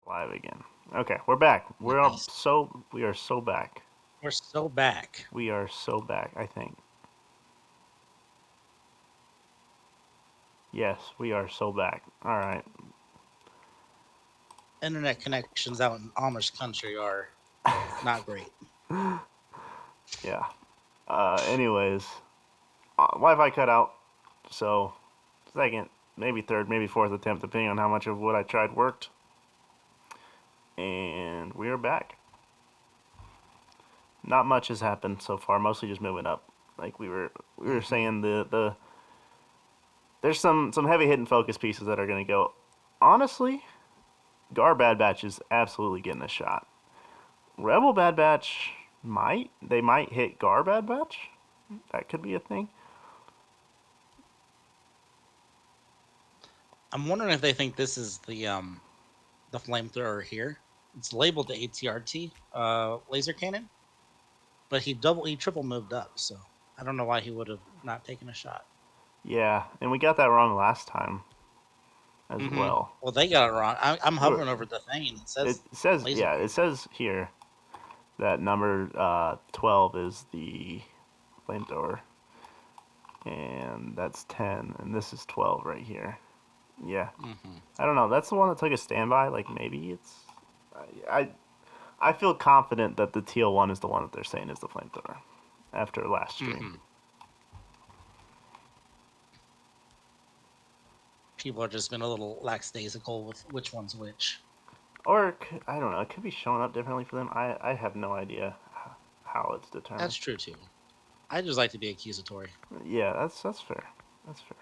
Live again. Okay, we're back. Nice. We are so back. We're so back. We are so back, I think. Yes, we are so back. All right. Internet connections out in Amish country are not great. Yeah. Anyways, Wi-Fi cut out. So, second, maybe third, maybe fourth attempt, depending on how much of what I tried worked. And we are back. Not much has happened so far. Mostly just moving up. Like we were Hmm. saying, the there's some heavy hitting focus pieces that are gonna go. Honestly, Gar Bad Batch is absolutely getting a shot. Rebel Bad Batch might hit Gar Bad Batch. That could be a thing. I'm wondering if they think this is the flamethrower here. It's labeled the ATRT laser cannon, but he triple moved up, so I don't know why he would have not taken a shot. Yeah, and we got that wrong last time as Hmm. well. Well, they got it wrong. I'm We were, hovering over the thing, and it it says says laser yeah, it cannon. says here that number 12 is the flamethrower, and that's 10, and this is 12 right here. Yeah, Hmm. I don't know. That's the one that took a standby. Like maybe it's I I feel confident that the teal one is the one that they're saying is the flamethrower after last stream. Hmm. People are just been a little lackadaisical with which one's which. Or I don't know. It could be showing up differently for them. I have no idea how it's determined. That's true too. I just like to be accusatory. Yeah, that's fair. That's fair.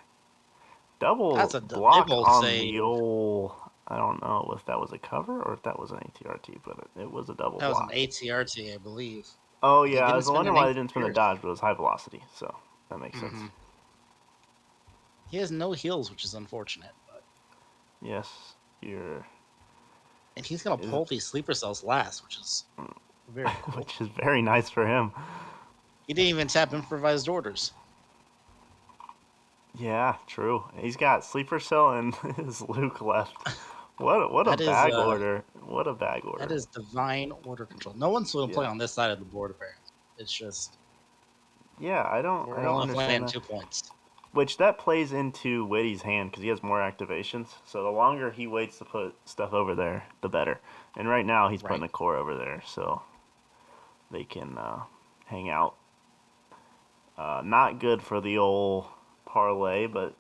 That's Double they block both on say the old. I don't know if that was a cover or if that was an ATRT, but it was a double that was an block. ATRT, I believe. Oh He yeah, I didn't was spend wondering an why they didn't spin the ATRT. dodge, but it was high velocity, so that makes sense. Hmm. He has no heals, which is unfortunate. But Yes, you're. and he's gonna Is pull these sleeper cells last, which is very cool. which is very nice for him. He didn't even tap improvised orders. Yeah, true. He's got sleeper cell and his Luke left. What a That is bag order. What a bag that order. is divine order control. No one's gonna play Yeah. on this side of the board apparently. It's just Yeah, I we're don't only understand playing that. 2 points. Which that plays into Witty's hand because he has more activations. So the longer he waits to put stuff over there, the better. And right now he's putting Right. a core over there, so they can hang out. Not good for the old parlay, but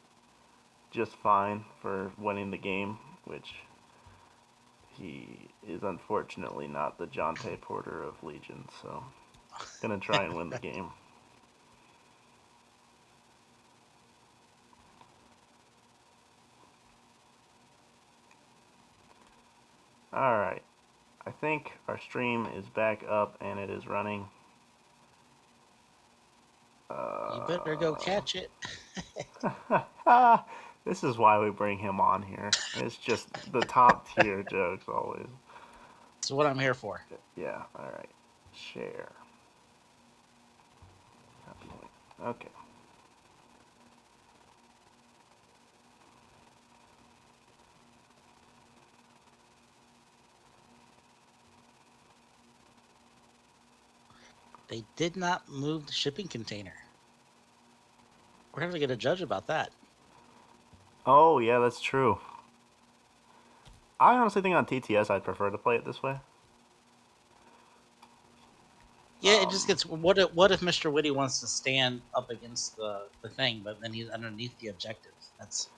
just fine for winning the game, which he is unfortunately not the Jonte Porter of Legion, so gonna try and win the game. Alright. I think our stream is back up and it is running. You better go catch it. This is why we bring him on here. It's just the top tier jokes always. It's what I'm here for. Yeah, alright. Share. Okay. They did not move the shipping container. We're gonna get a judge about that. Oh, yeah, that's true. I honestly think on TTS I'd prefer to play it this way. Yeah, it just gets. What if Mr. Witty wants to stand up against the thing, but then he's underneath the objective? That's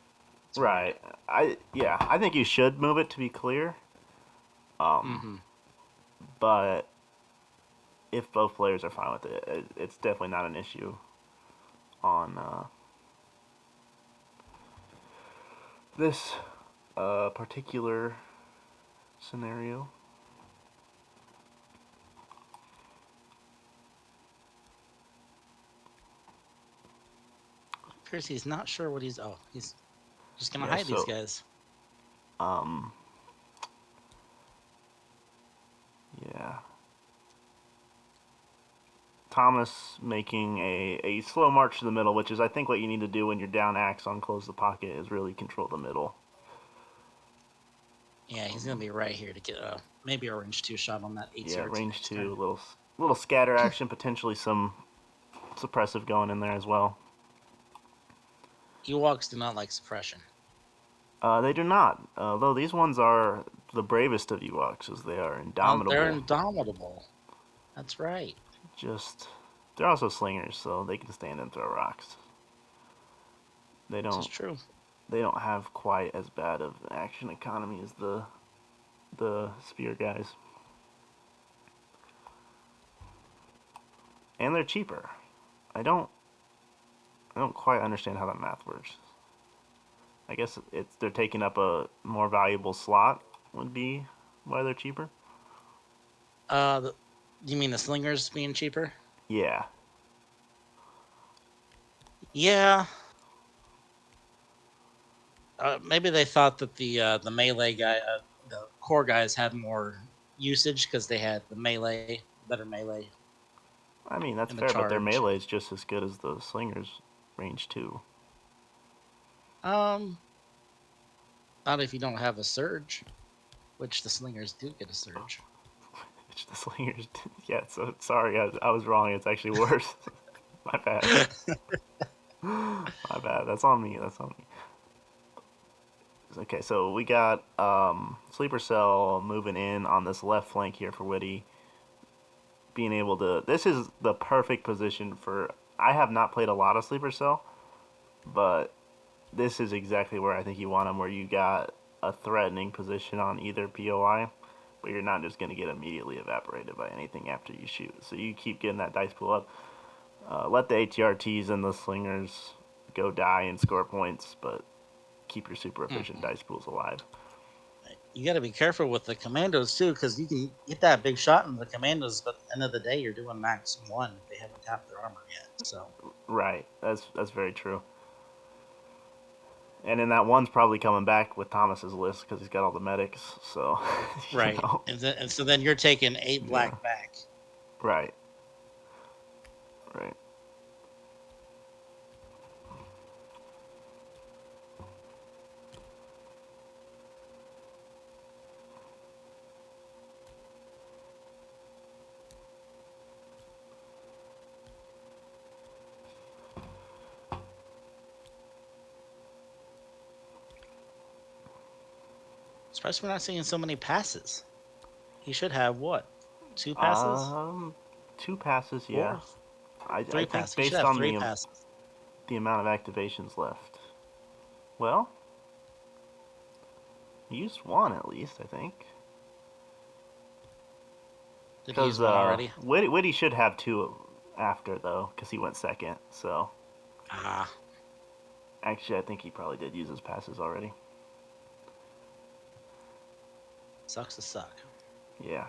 weird. Right. I think you should move it to be clear. Hmm. But if both players are fine with it's definitely not an issue on this particular scenario. Appears he's not sure what he's. Oh, he's just gonna Yeah, hide these so guys. um yeah. Thomas making a slow march to the middle, which is I think what you need to do when you're down axe on close the pocket is really control the middle. Yeah, he's gonna be right here to get maybe a range 2 shot on that Yeah, ATRT range next 2, turn. little scatter action, potentially some suppressive going in there as well. Ewoks do not like suppression. They do not, although these ones are the bravest of Ewoks, as they are They're indomitable. indomitable. That's right. Just, they're also slingers, so they can stand and throw rocks. They This is don't, true. they don't have quite as bad of an action economy as the spear guys, and they're cheaper. I don't quite understand how that math works. I guess they're taking up a more valuable slot would be why they're cheaper. The, you mean the slingers being cheaper? Yeah, Yeah. Maybe they thought that the melee guy, the core guys, had more usage because they had the melee, better melee, I mean that's and the fair, but their charge. melee is just as good as the slingers range 2. Um, Not if you don't have a surge, which the slingers do get a surge. Which the slingers, yeah. So sorry, I was wrong. It's actually worse. My bad. My bad. That's on me. That's on me. Okay, so we got Sleeper Cell moving in on this left flank here for Witty. Being able to. This is the perfect position for. I have not played a lot of Sleeper Cell, but this is exactly where I think you want him, where you got a threatening position on either POI, but you're not just going to get immediately evaporated by anything after you shoot. So you keep getting that dice pool up. Let the ATRTs and the slingers go die and score points, but keep your super efficient Mhm. dice pools alive. You got to be careful with the commandos too, because you can get that big shot in the commandos, but at the end of the day, you're doing max 1 if they haven't tapped their armor yet. So Right, that's very true. And then that one's probably coming back with Thomas's list because he's got all the medics. So, you right, know, and so then you're taking 8 yeah, black back. right, right. Surprised we're not seeing so many passes. He should have what? 2 passes? Um, 2 passes, yeah. 4? I 3 think passes. He should based have on 3 passes. the amount of activations left. Well, he used one at least, I think. Did he Because use one already? Witty should have two after though, because he went second. So Ah, actually, I think he probably did use his passes already. sucks to suck. Yeah,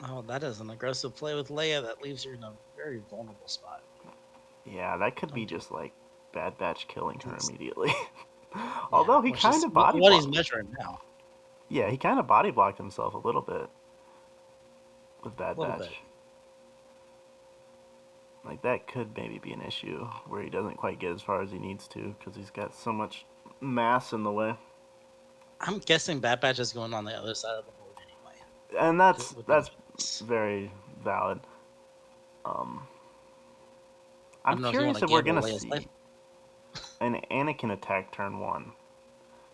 Oh, that is an aggressive play with Leia that leaves her in a very vulnerable spot. yeah, that could be Don't do just like Bad Batch killing her it. immediately. Yeah, Although he which kind is of body what he's blocked. measuring now. Yeah, he kind of body blocked himself a little bit with A Bad little bit. Batch. Like that could maybe be an issue where he doesn't quite get as far as he needs to because he's got so much mass in the way. I'm guessing Bad Batch is going on the other side of the board anyway. And With the that's units. very valid. Um, I I'm don't know if you want curious to if we're gamble gonna Leia's life. see an Anakin attack turn one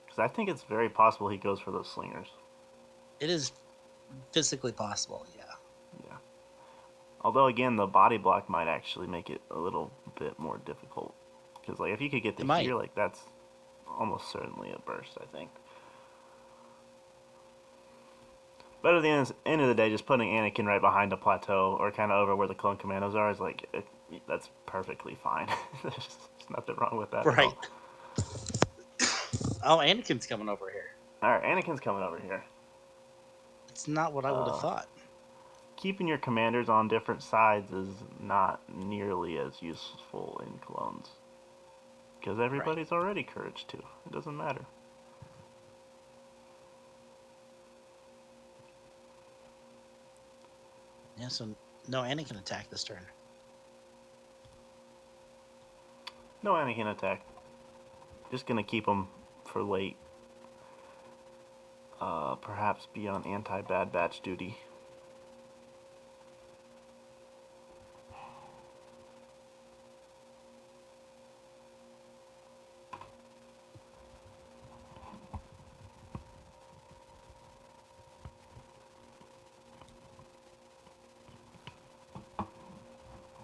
because I think it's very possible he goes for those slingers. It is physically possible, yeah. Yeah. Although again, the body block might actually make it a little bit more difficult because like if you could get to It here, might. like that's almost certainly a burst. I think. But at the end of the day, just putting Anakin right behind a plateau or kind of over where the clone commandos are is like that's perfectly fine. There's nothing wrong with that at Right. all. Oh, Anakin's coming over here. All right, Anakin's coming over here. It's not what I would have Uh, thought. Keeping your commanders on different sides is not nearly as useful in clones because Right. everybody's already courage 2. It doesn't matter. Yeah, so no Anakin attack this turn. No Anakin attack. Just gonna keep them for late. perhaps be on anti-Bad Batch duty.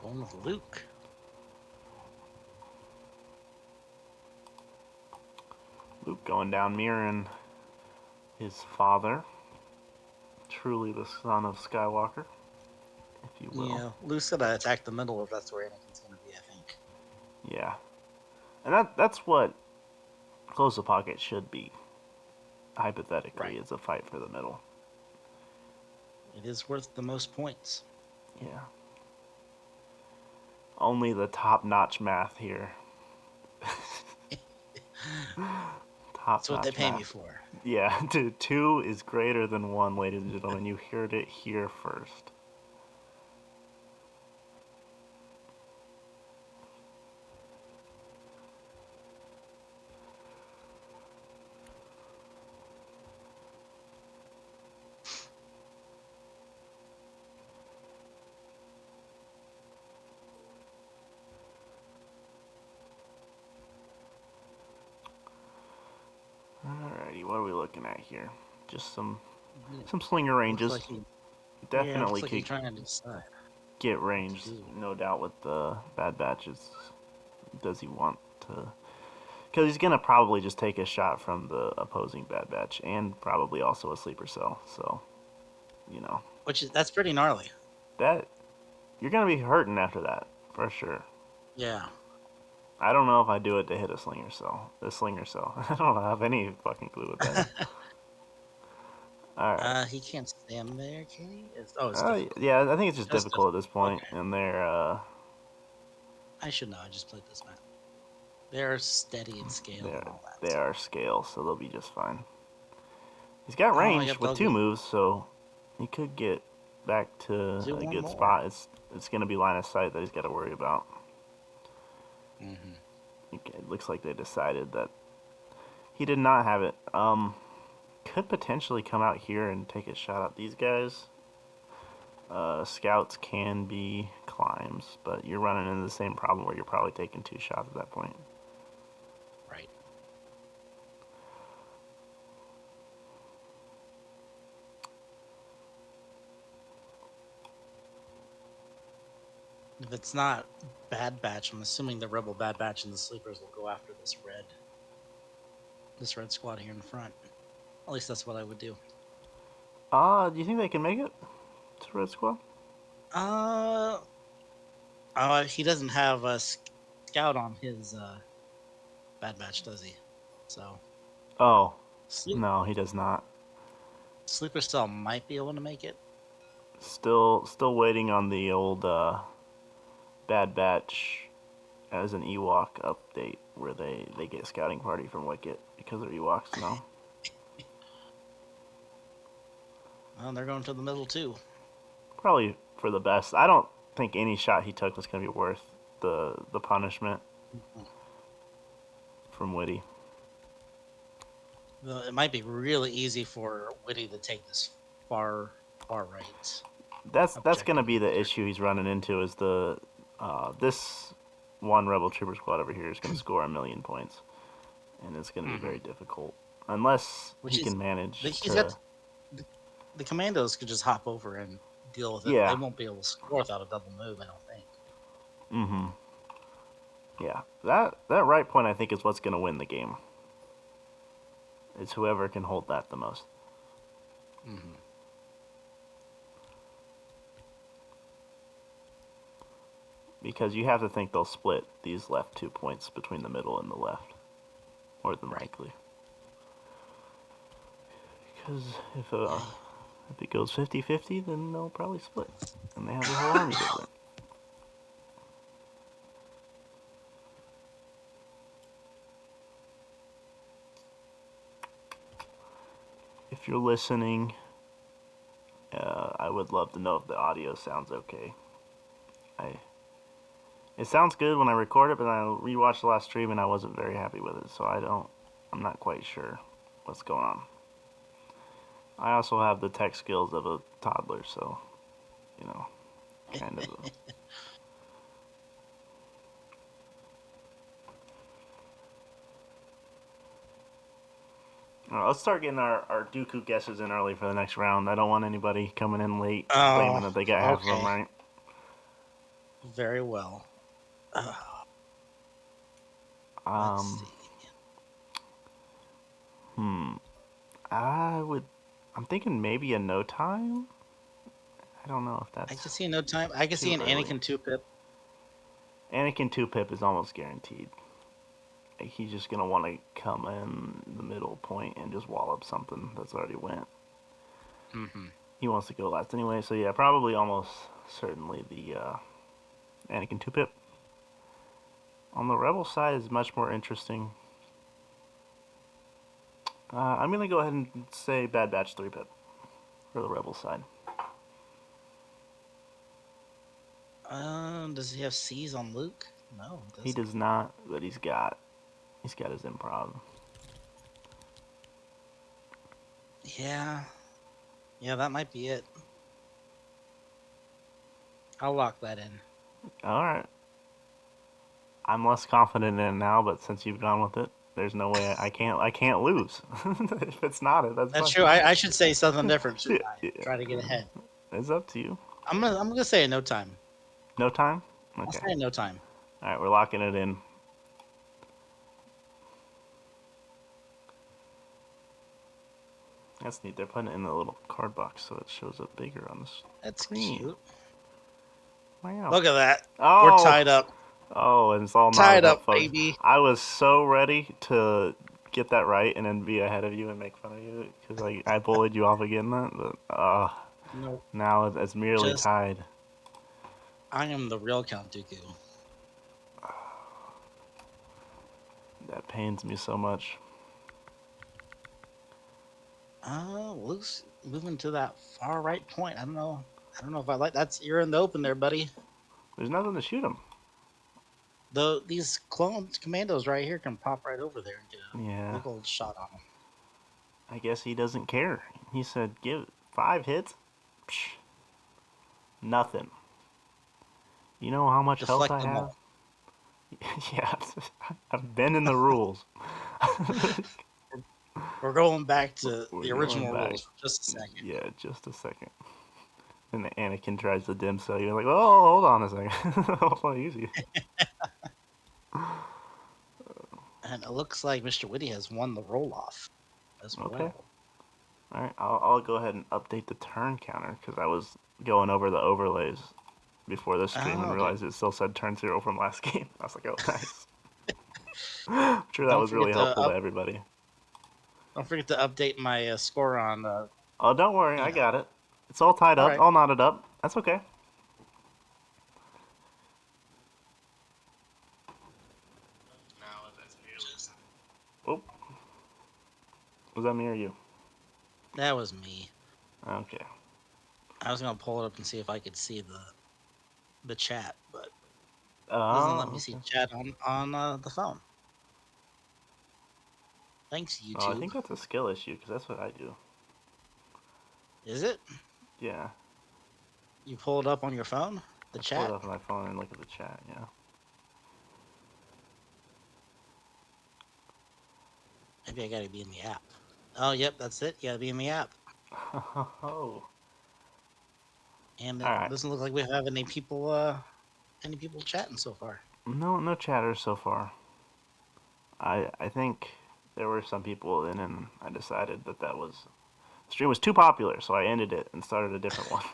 Going with Luke. Luke going down mirroring his father. Truly the son of Skywalker, if you will. Yeah, Luke's gonna attack the middle if that's where Anakin's gonna be, I think. Yeah. And that's what Close the Pocket should be. Hypothetically, Right. is a fight for the middle. It is worth the most points. Yeah. Only the top-notch math here. That's what they Top-notch pay me math. for. Yeah, 2 is greater than 1, ladies and gentlemen. You heard it here first. Alrighty, what are we looking at here? Just some slinger ranges. Looks like Definitely he's could trying to decide. get range, do. no doubt, with the Bad Batches. Does he want to? Because he's going to probably just take a shot from the opposing Bad Batch and probably also a sleeper cell. So, you know. That's pretty gnarly. That, you're going to be hurting after that, for sure. Yeah. I don't know if I do it to hit a slinger cell. I don't have any fucking clue what that is. Alright. He can't stand there, can he? It's difficult. Yeah, I think it's just That's difficult at this point. Okay. And they're, I should know. I just played this map. They're steady and scale and all that. they are scale, so they'll be just fine. He's got Oh, range yep, with 2 moves, so he could get back to Do a one good more. spot. It's going to be line of sight that he's got to worry about. Mm-hmm. It looks like they decided that he did not have it. Could potentially come out here and take a shot at these guys. Scouts can be climbs, but you're running into the same problem where you're probably taking 2 shots at that point. Right. If it's not Bad Batch, I'm assuming the Rebel Bad Batch and the Sleepers will go after this red squad here in front. At least that's what I would do. Do you think they can make it to Red Squad? He doesn't have a scout on his Bad Batch, does he? So. Oh, no, he does not. Sleeper Cell might be able to make it. Still waiting on the old Bad Batch as an Ewok update where they get scouting party from Wicket because they're Ewoks now. Well, they're going to the middle too. Probably for the best. I don't think any shot he took was going to be worth the punishment from Witty. Well, it might be really easy for Witty to take this far right. That's going to be the issue he's running into is this one Rebel Trooper squad over here is going to score 1,000,000 points, and it's going to be very difficult unless he can manage. The commandos could just hop over and deal with it. Yeah. They won't be able to score without a double move, I don't think. Mm-hmm. Yeah, that right point I think is what's going to win the game. It's whoever can hold that the most. Mm-hmm. Because you have to think they'll split these left 2 points between the middle and the left. More than likely. Because if it goes 50-50, then they'll probably split. And they have the whole army different. If you're listening, I would love to know if the audio sounds okay. It sounds good when I record it, but I rewatched the last stream and I wasn't very happy with it, so I'm not quite sure what's going on. I also have the tech skills of a toddler, so you know, kind of. All right, let's start getting our Dooku guesses in early for the next round. I don't want anybody coming in late claiming Oh, that they got half of them okay. right. Very well. Let's Um, see. hmm. I would. I'm thinking maybe a no time. I don't know if I can that's see no time. I can see too an early. Anakin 2 pip. Anakin 2 pip is almost guaranteed. He's just gonna want to come in the middle point and just wallop something that's already went. Mm-hmm. He wants to go last anyway, so yeah, probably almost certainly the Anakin 2 pip. On the Rebel side is much more interesting. I'm gonna go ahead and say Bad Batch 3 pip for the Rebel side. Does he have C's on Luke? No, he He doesn't. does not, but he's got his improv. Yeah. Yeah, that might be it. I'll lock that in. All right, I'm less confident in it now, but since you've gone with it, there's no way I can't lose. If it's not it, that's That's fine. true. I should say something different, Yeah, shouldn't I? yeah. Try to get ahead. It's up to you. I'm gonna say no time. No time. I'll Okay. say no time. All right, we're locking it in. That's neat. They're putting it in the little card box so it shows up bigger on the That's screen. cute. Wow. Look at that. We're Oh, tied up. oh, and it's all Tied knotted up, up, folks. baby. I was so ready to get that right and then be ahead of you and make fun of you because I bullied you off again. But Nope. now it's merely Just tied. I am the real Count Dooku. That pains me so much. Luke's moving to that far right point. I don't know. I don't know if I like that's you're in the open there, buddy. There's nothing to shoot him. Though these clone commandos right here can pop right over there and get a Yeah, big old shot on him. I guess he doesn't care. He said, "Give 5 hits." Psh, nothing. You know how much health Deflect I them have? all. Yeah, I've been in the rules. We're going back to We're the going original back. rules for just a second. Yeah, just a second. And Anakin tries to dim sell you. Like, oh, hold on a second. Hold on, easy. And it looks like Mr. Witty has won the roll off as Okay. well. All right. I'll go ahead and update the turn counter because I was going over the overlays before this stream and Oh, okay. realized it still said turn 0 from last game. I was like, oh, nice. I'm sure that Don't was really forget to helpful to everybody. don't forget to update my score on Oh, don't worry. you I know. got it. It's all tied All up, right. all knotted up. That's okay. Oh, was that me or you? That was me. Okay. I was gonna pull it up and see if I could see the chat, but it doesn't let me Oh, see okay. chat on the phone. Thanks, Oh, I YouTube. think that's a skill issue because that's what I do. Is it? Yeah. You pull it up on your phone? The I pull it chat? up on my phone and look at the chat. Yeah. Maybe I gotta be in the app. Oh, yep, that's it. You gotta be in the app. Oh. And All it right. doesn't look like we have any people chatting so far. No chatters so far. I think there were some people in, and I decided that was the stream was too popular, so I ended it and started a different one.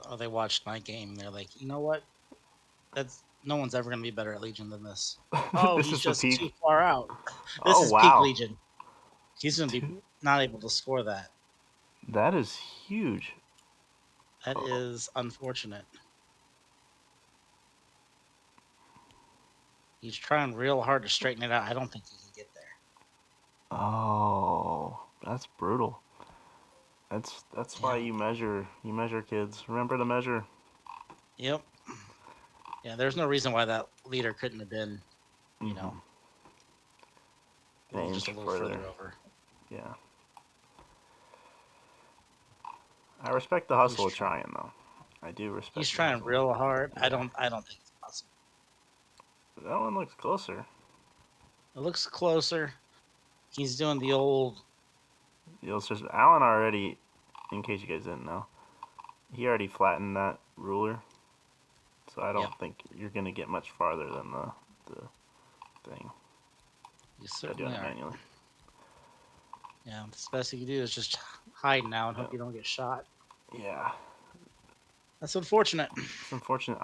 Or they watched my game. They're like, you know what? That's no one's ever gonna be better at Legion than this. Oh, This he's is the just too peak. far out. This Oh is peak wow. Legion. He's gonna be Two, not able to score that. that is huge. That Oh, is unfortunate. He's trying real hard to straighten it out. I don't think he can get there. oh, that's brutal. That's why Yeah. you measure kids. Remember to measure. Yep. Yeah. There's no reason why that leader couldn't have been you know, an just inch a little further. further over. Yeah. I respect the hustle of trying, though. I do respect. He's trying real hard. Yeah. I don't think it's possible. That one looks closer. It looks closer. He's doing the old. Alan already, in case you guys didn't know, he already flattened that ruler. So I don't think you're gonna get much farther than the thing. You certainly are. Manually. Yeah, the best you can do is just hide now and hope you don't get shot. Yeah. That's unfortunate. It's unfortunate.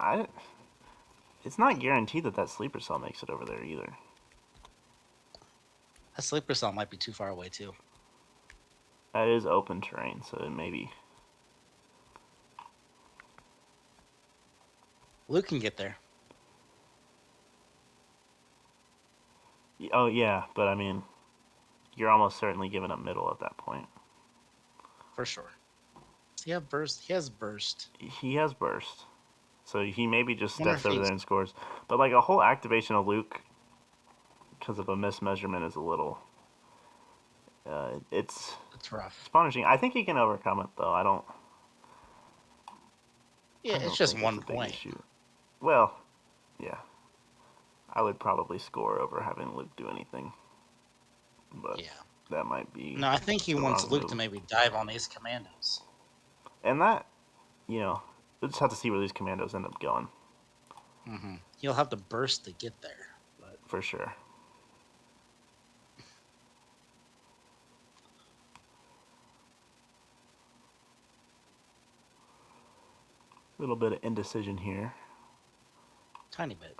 It's not guaranteed that sleeper cell makes it over there either. That sleeper cell might be too far away too. That is open terrain, so it may be. Luke can get there. Oh yeah, but I mean, you're almost certainly giving up middle at that point. For sure. He has burst. He has burst. So he maybe just steps over there and scores. But like a whole activation of Luke because of a mismeasurement is a little. It's rough. It's punishing. I think he can overcome it though. I don't. Yeah, it's just 1 point. Well, yeah. I would probably score over having Luke do anything. But yeah, that might be. No, I think he wants Luke to maybe dive on these commandos. And that, we'll just have to see where these commandos end up going. Mm-hmm. He'll have to burst to get there. But... For sure. A little bit of indecision here. Tiny bit.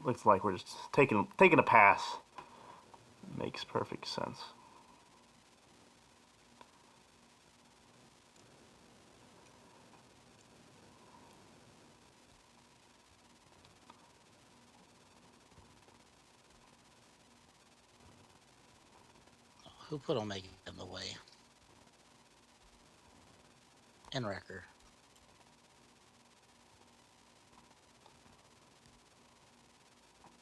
Looks like we're just taking a pass. Makes perfect sense. Who put Omega in the way? And Wrecker.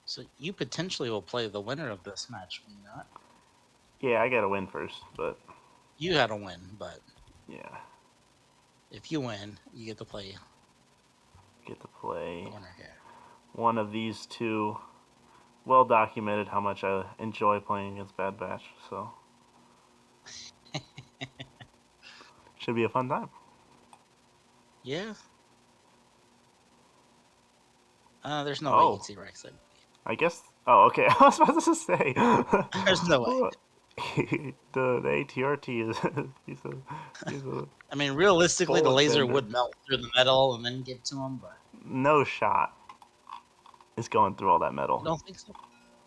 So you potentially will play the winner of this match, will you not? Yeah, I gotta win first, but... You had to win, but... Yeah. If you win, you get to play... Get to play... the winner here. One of these two. Well documented how much I enjoy playing against Bad Batch, so... Should be a fun time. Yeah. There's no way you can see Rex. I guess. Oh, okay. I was about to say. There's no way. The ATRT is. He's a I mean, realistically, the laser would melt through the metal and then get to him, but no shot is going through all that metal. You don't think so?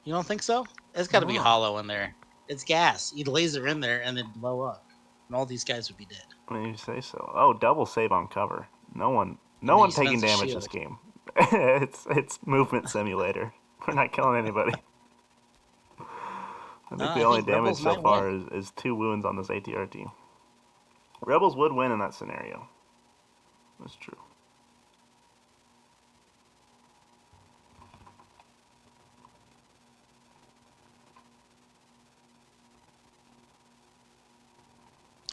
You don't think so? It's got to be hollow in there. It's gas. You'd laser in there and then blow up, and all these guys would be dead. When you say so. Oh, double save on cover. No one taking damage this game. It's movement simulator. We're not killing anybody. I think the only damage so far is 2 wounds on this ATRT. Rebels would win in that scenario. That's true.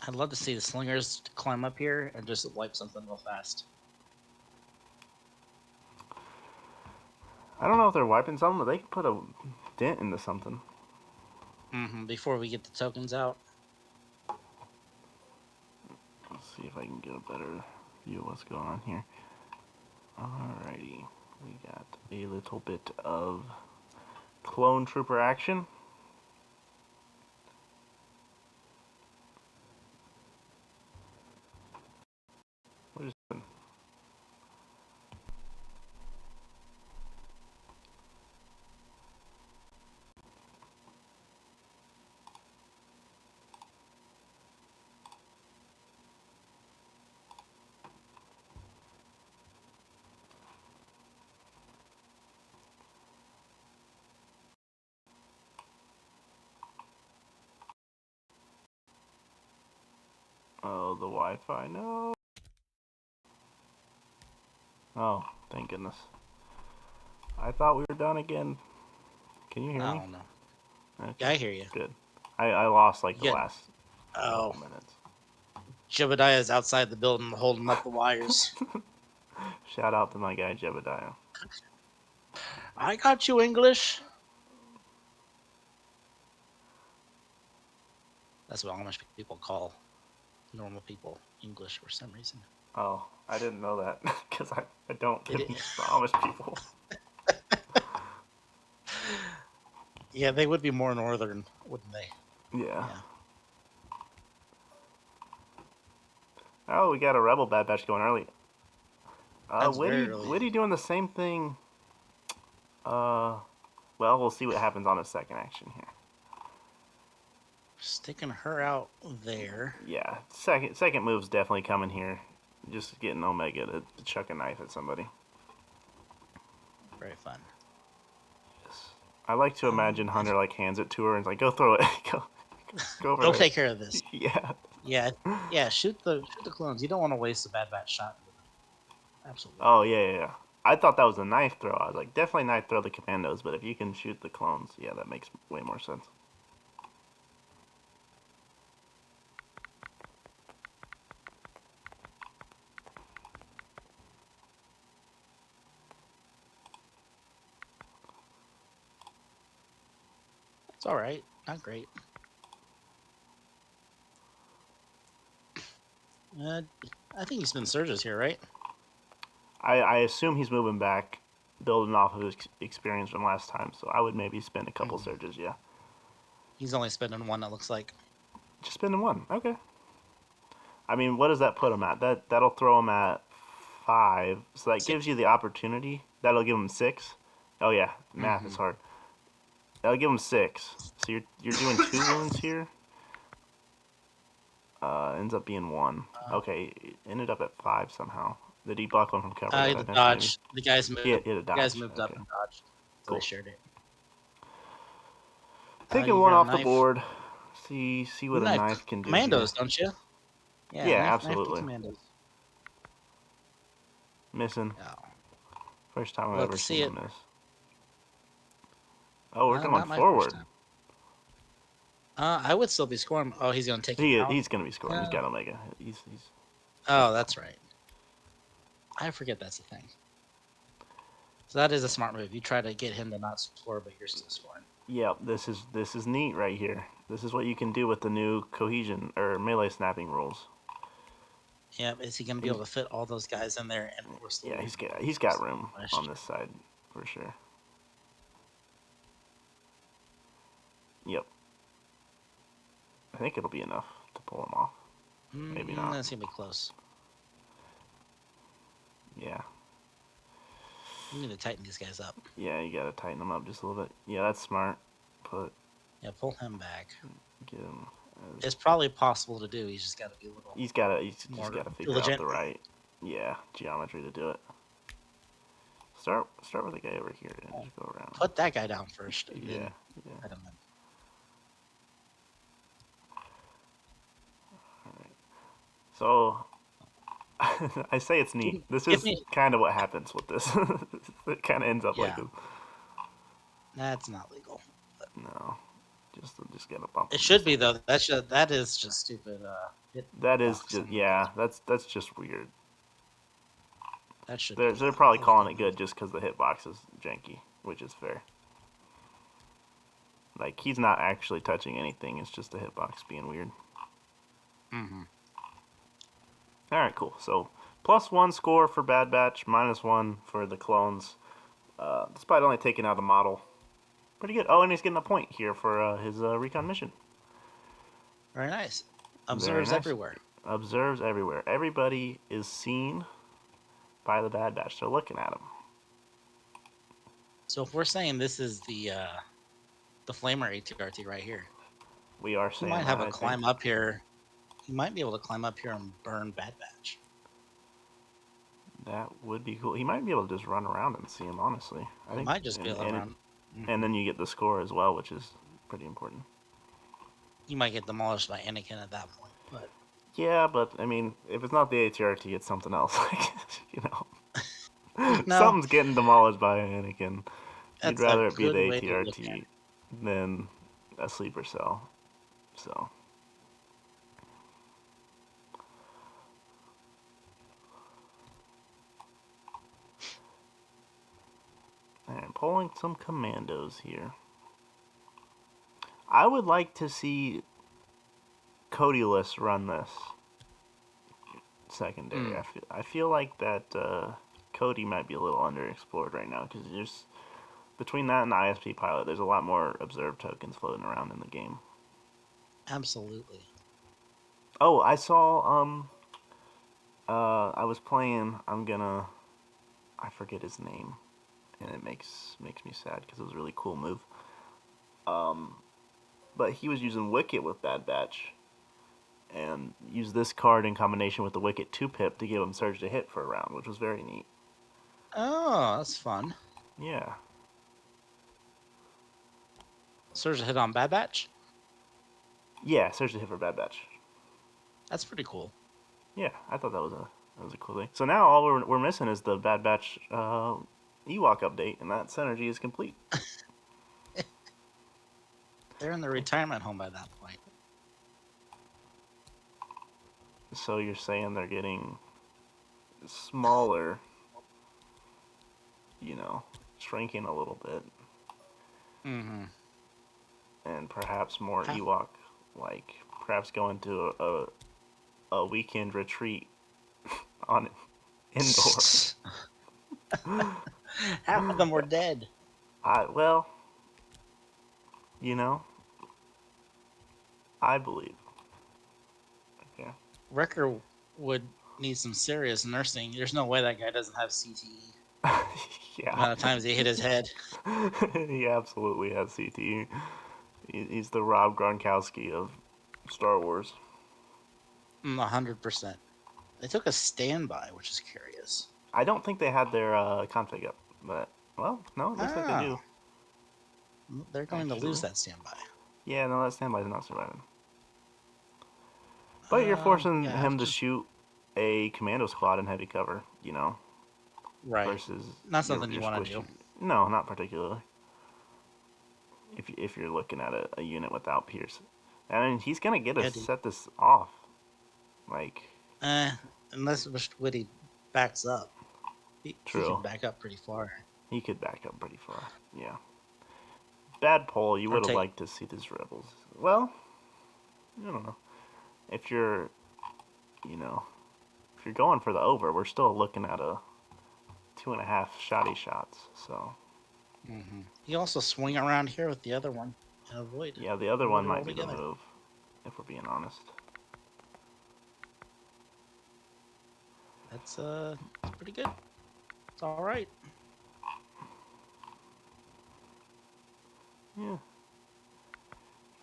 I'd love to see the slingers climb up here and just wipe something real fast. I don't know if they're wiping something, but they can put a dent into something. Before we get the tokens out. Let's see if I can get a better view of what's going on here. Alrighty. We got a little bit of clone trooper action. What is this? Oh, the Wi-Fi, no. Oh, thank goodness. I thought we were done again. Can you hear I me? don't know. Okay, Yeah, I hear you. good. I lost like the Yeah. last Oh, couple minutes. Jebediah's outside the building holding up the wires. Shout out to my guy Jebediah. I got you, English. That's what Amish people call normal people English for some reason. Oh, I didn't know that because I don't It, get the Amish people. yeah, they would be more northern, wouldn't they? Yeah. Yeah. Oh, we got a Rebel Bad Batch going early. That's very Witty, early. Witty doing the same thing. Uh, well, we'll see what happens on his second action here. Sticking her out there. Yeah, second move's definitely coming here. Just getting Omega to chuck a knife at somebody. Very fun. I like to imagine Hunter like hands it to her and is like, "Go throw it, go over Go there." take care of this. Yeah. Yeah, yeah. Shoot the clones. You don't want to waste a Bad Batch shot. Absolutely. Oh yeah. I thought that was a knife throw. I was like, definitely knife throw the commandos, but if you can shoot the clones, yeah, that makes way more sense. It's all right. Not great. I think he spins surges here, right? I assume he's moving back, building off of his experience from last time. So I would maybe spin a couple surges. Yeah, He's only spending one. It looks like. just spinning one. Okay. I mean, what does that put him at? That'll throw him at 5. So that gives you the opportunity. That'll give him 6. Oh yeah, math is hard. That'll give him 6. So you're doing 2 wounds here. Ends up being 1. Okay, it ended up at 5 somehow. Did he block one from cover? He had to dodge. The guys moved. He had a The dodge. guys moved up Okay. and dodged. So Cool. they shared it. Taking You one got a off the knife. board. See what a knife can do. Commandos, Here. don't you? Yeah, knife absolutely. the commandos. Missing. Oh. First time I've Love ever to see seen it. him miss. Oh, we're going Not my forward. first time. I would still be scoring. Oh, he's gonna take it out. He's gonna be scoring. He's got Omega. He's. Oh, that's right. I forget that's the thing. So that is a smart move. You try to get him to not score, but you're still scoring. Yep, this is neat right here. This is what you can do with the new cohesion or melee snapping rules. Yeah, is he gonna be able to fit all those guys in there and force the Yeah, he's got room question. on this side for sure. Yep. I think it'll be enough to pull him off. Maybe not. That's gonna be close. Yeah. You need to tighten these guys up. Yeah, you gotta tighten them up just a little bit. Yeah, that's smart. Pull him back. Get him. It's probably possible to do. He's just got to be a little. He's just gotta figure out the right, geometry to do it. Start with the guy over here and just go around. Put that guy down first. Yeah. I don't know. All right. So I say it's neat. This is kind of what happens with this. It kind of ends up like this. That's not legal. No, just get a bump. It should be though. That is just stupid. That is just that's just weird. That should. They're probably calling it good just because the hitbox is janky, which is fair. Like he's not actually touching anything. It's just the hitbox being weird. All right, cool. So +1 score for Bad Batch, -1 for the clones, despite only taking out a model. Pretty good. Oh, and he's getting a point here for his recon mission. Very nice. Observes everywhere. Observes everywhere. Everybody is seen by the Bad Batch. They're looking at him. So if we're saying this is the Flamer ATRT right here, we are he saying might have a climb up here. He might be able to climb up here and burn Bad Batch. That would be cool. He might be able to just run around and see him, honestly. I think might just be able to run. And then you get the score as well, which is pretty important. You might get demolished by Anakin at that point. But yeah, but I mean, if it's not the ATRT, it's something else. No. Something's getting demolished by Anakin. You'd That's a rather it be good the way to look at ATRT than a sleeper cell. So. And pulling some commandos here. I would like to see Codyless run this it. secondary. I feel like that Cody might be a little underexplored right now because there's between that and the ISP pilot, there's a lot more observed tokens floating around in the game. Absolutely. Oh, I saw I was playing. I forget his name, and it makes me sad because it was a really cool move. Um, but he was using Wicket with Bad Batch, and used this card in combination with the Wicket 2 pip to give him Surge to hit for a round, which was very neat. Oh, that's fun. Yeah. Surge a hit on Bad Batch. Yeah, Surge to hit for Bad Batch. That's pretty cool. Yeah, I thought that was a cool thing. So now all we're missing is the Bad Batch Ewok update, and that synergy is complete. They're in the retirement home by that point. So you're saying they're getting smaller, shrinking a little bit, Mm-hmm. and perhaps more How, Ewok, like perhaps going to a weekend retreat on indoor. half of them were dead. Well, you know, I believe. Okay. Wrecker would need some serious nursing. There's no way that guy doesn't have CTE. The Yeah. amount of times he hit his head. He absolutely has CTE. He's the Rob Gronkowski of Star Wars. 100%. They took a standby, which is curious. I don't think they had their config up, but well, no, it looks like they do. Ah, they're going to lose Actually, that standby. yeah, no, that standby's not surviving. But you're forcing Yeah, him to after shoot a commando squad in heavy cover, right, versus not your something you your want to do. squishy. No, not particularly. If you're looking at a unit without Pierce, I mean, he's gonna get to Yeah, dude. set this off. Like, Uh, unless Witty backs up, he can true, back up pretty far, he could back up pretty far. Yeah. Bad poll. You or would have take. liked to see these rebels. Well, I don't know. If you're, you know, if you're going for the over, we're still looking at a 2.5 shoddy shots. So You also swing around here with the other one and yeah, the other avoid one it might be the altogether. move, if we're being honest. That's pretty good. It's all right. Yeah,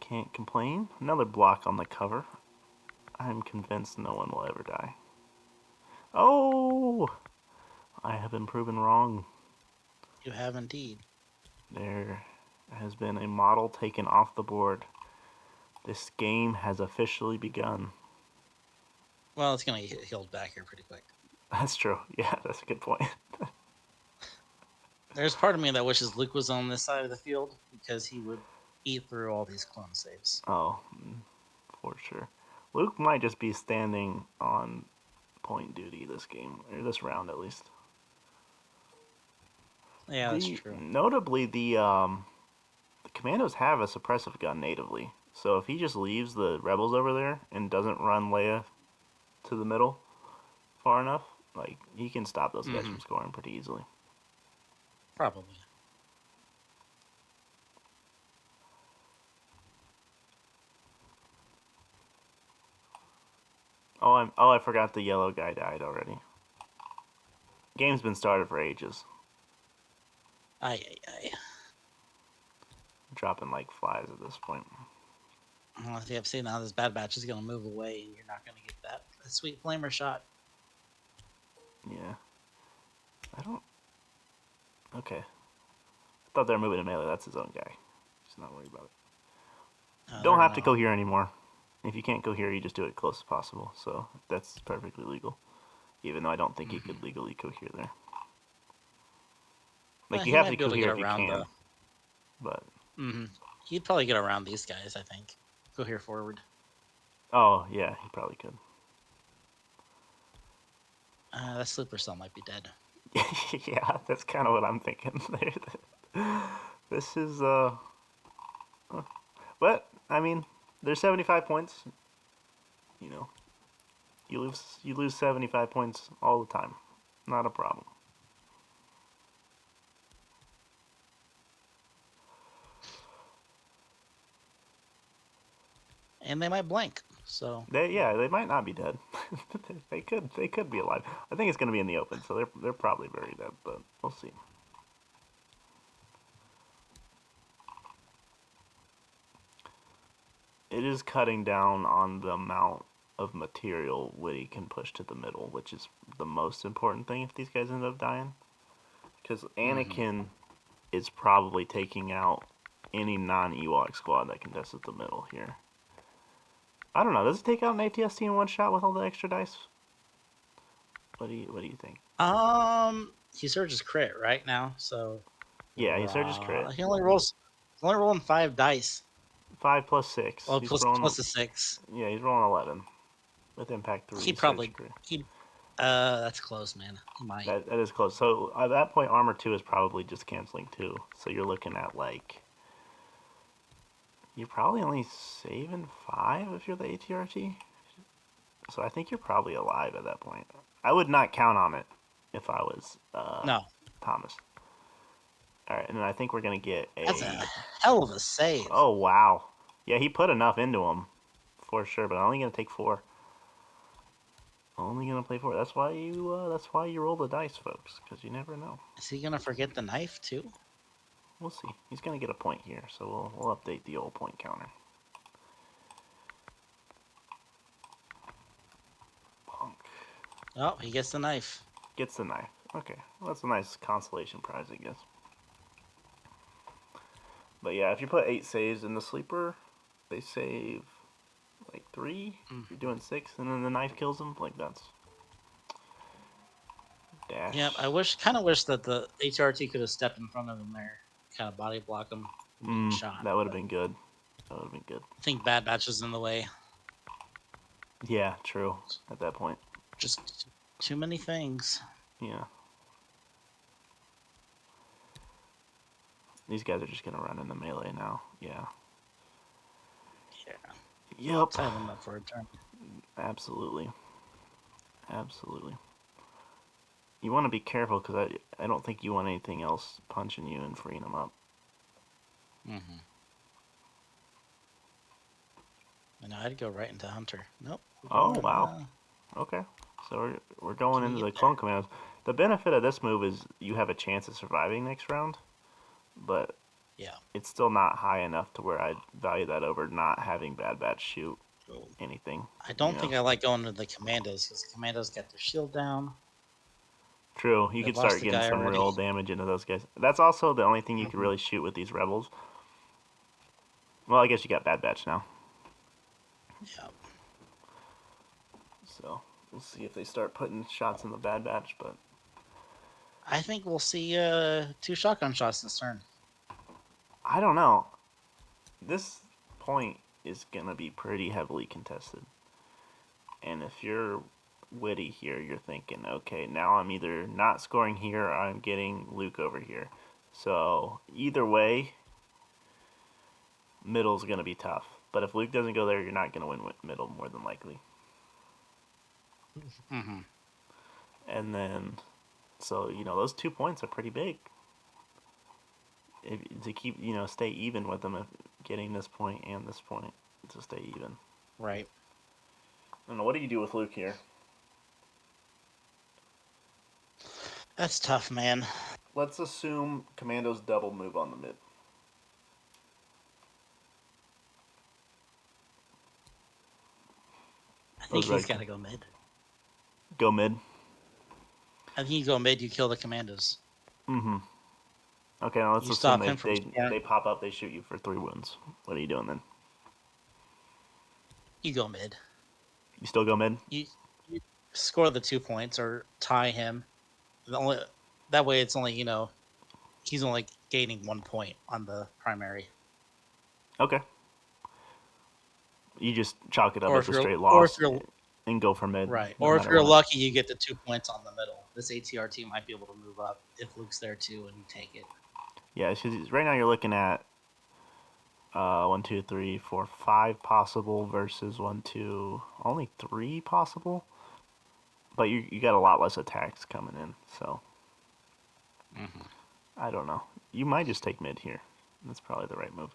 can't complain. Another block on the cover. I'm convinced no one will ever die. Oh, I have been proven wrong. You have indeed. There has been a model taken off the board. This game has officially begun. Well, it's gonna get healed back here pretty quick. That's true. Yeah, that's a good point. There's part of me that wishes Luke was on this side of the field because he would eat through all these clone saves. Oh, for sure. Luke might just be standing on point duty this game, or this round at least. Yeah, that's true. Notably, the commandos have a suppressive gun natively. So if he just leaves the rebels over there and doesn't run Leia to the middle far enough, like he can stop those guys from scoring pretty easily. Probably. I forgot the yellow guy died already. Game's been started for ages. Aye, aye, aye. Dropping like flies at this point. Well, if you have seen now, this Bad Batch is going to move away, and you're not going to get that sweet flamer shot. Yeah. I don't. Okay. I thought they were moving to melee. That's his own guy. Just not worried about it. Don't have to cohere anymore. If you can't cohere, you just do it close as possible. So that's perfectly legal. Even though I don't think you could legally cohere there. Like, you He have to might be go able to get here if you around can. the. But, He'd probably get around these guys. I think. Go here forward. oh, yeah, he probably could. That sleeper cell might be dead. Yeah, that's kind of what I'm thinking. This is, but, I mean, there's 75 points. You know, you lose 75 points all the time. Not a problem. And they might blank. So They might not be dead. They could be alive. I think it's going to be in the open, so they're probably very dead, but we'll see. It is cutting down on the amount of material Witty can push to the middle, which is the most important thing if these guys end up dying. Because Anakin is probably taking out any non-Ewok squad that can test at the middle here. I don't know. Does it take out an ATST in one shot with all the extra dice? What do you think? he surges crit right now. So Yeah, he surges crit. he only rolls. He's only rolling 5 dice. 5 plus 6. Well, He's rolling. plus a 6. Yeah, he's rolling 11 with impact 3. He Surge probably crit. he. That's close, man. He might. That is close. So at that point, armor 2 is probably just canceling 2. So you're looking at like. You're probably only saving 5 if you're the ATRT. So I think you're probably alive at that point. I would not count on it if I was No, Thomas. All right, and then I think we're gonna get a. that's a hell of a save. Oh wow, yeah, he put enough into him, for sure. But only gonna take 4. Only gonna play 4. That's why you roll the dice, folks, because you never know. Is he gonna forget the knife too? We'll see. He's gonna get a point here, so we'll update the old point counter. Punk Oh, he gets the knife. gets the knife. Okay, well, that's a nice consolation prize, I guess. But yeah, if you put 8 saves in the sleeper, they save like 3. If you're doing 6, and then the knife kills them, like that's dash. Yep, kind of wish that the HRT could have stepped in front of him there, kind of body block him from being shot. That would have been good. That would have been good. I think Bad Batch was in the way. Yeah, true. At that point. Just too many things. Yeah. These guys are just gonna run into melee now. Yeah. Yeah. Yep. Tie them up for a turn. Absolutely. Absolutely. You want to be careful because I don't think you want anything else punching you and freeing them up. Mm-hmm. And I'd go right into Hunter. Nope. Oh, wow. Okay. So we're going into the clone commandos. The benefit of this move is you have a chance of surviving next round, but yeah, it's still not high enough to where I'd value that over not having Bad Batch shoot anything. I don't think I like going to the commandos because the commandos got their shield down. True, you could start getting some real damage into those guys. That's also the only thing you could really shoot with these rebels. Well, I guess you got Bad Batch now. Yeah. So we'll see if they start putting shots in the Bad Batch, but I think we'll see 2 shotgun shots this turn. I don't know. This point is gonna be pretty heavily contested, and if you're Witty here, you're thinking, okay, now I'm either not scoring here or I'm getting Luke over here. So either way, middle's gonna be tough. But if Luke doesn't go there, you're not gonna win with middle more than likely. Mm-hmm. And then, so those 2 points are pretty big. To keep stay even with them, getting this point and this point to stay even. Right. I don't know. What do you do with Luke here? That's tough, man. Let's assume Commandos double move on the mid. I think he's got to go mid. Go mid? I think you go mid, you kill the commandos. Mm-hmm. Okay, now let's assume they pop up, they shoot you for 3 wounds. What are you doing then? You go mid. You still go mid? You score the 2 points or tie him. That way it's only, he's only gaining 1 point on the primary. Okay. You just chalk it up Or as if a you're, straight or if loss you're and go for mid, right, no or if matter you're what. lucky, you get the 2 points on the middle. This ATRT might be able to move up if Luke's there too, and you take it. Yeah, right now you're looking at 1, 2, 3, 4, 5 possible versus 1, 2, only 3 possible. But you got a lot less attacks coming in, so I don't know. You might just take mid here. That's probably the right move.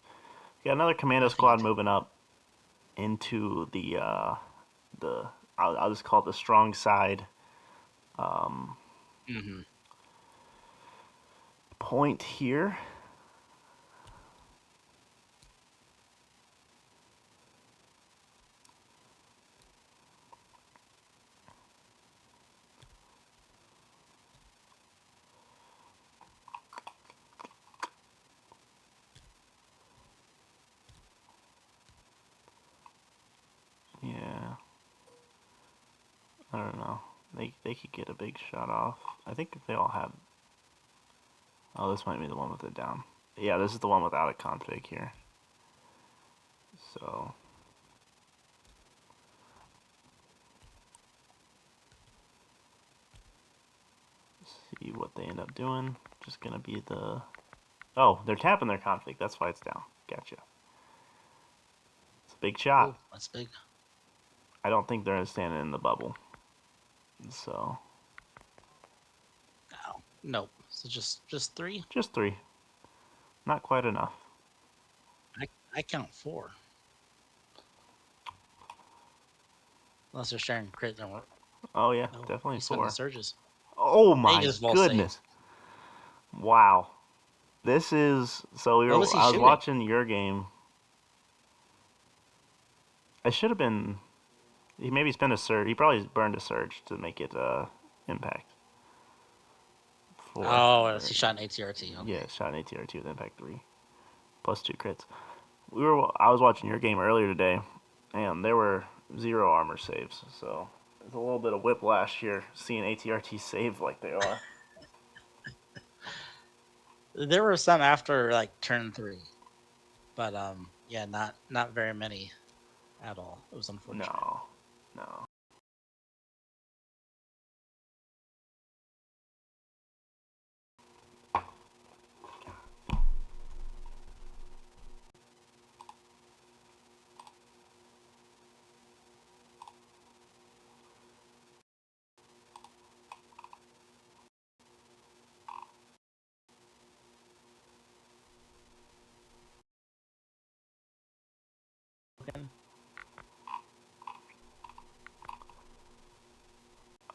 You got another commando squad moving up into the I'll just call it the strong side point here. Yeah. I don't know. They could get a big shot off. I think they all have. Oh, this might be the one with it down. Yeah, this is the one without a config here. So. See what they end up doing. Just gonna be the. Oh, they're tapping their config. That's why it's down. Gotcha. It's a big shot. Oh, that's big. I don't think they're standing in the bubble. So. Oh, nope. So just 3. Just 3. Not quite enough. I count 4. Unless they're sharing crit, then we're. Oh yeah, No, definitely he's spending 4. surges. Oh He my just ball goodness! saved. Wow. This is so. What was he I was shooting? watching your game. I should have been. He maybe spent a surge. He probably burned a surge to make it impact. 4. Oh, he shot an ATRT. Okay. Yeah, shot an ATR2 with impact 3 plus 2 crits. I was watching your game earlier today, and there were 0 armor saves. So there's a little bit of whiplash here, seeing ATRT save like they are. There were some after like turn 3, but yeah, not very many at all. It was unfortunate. No.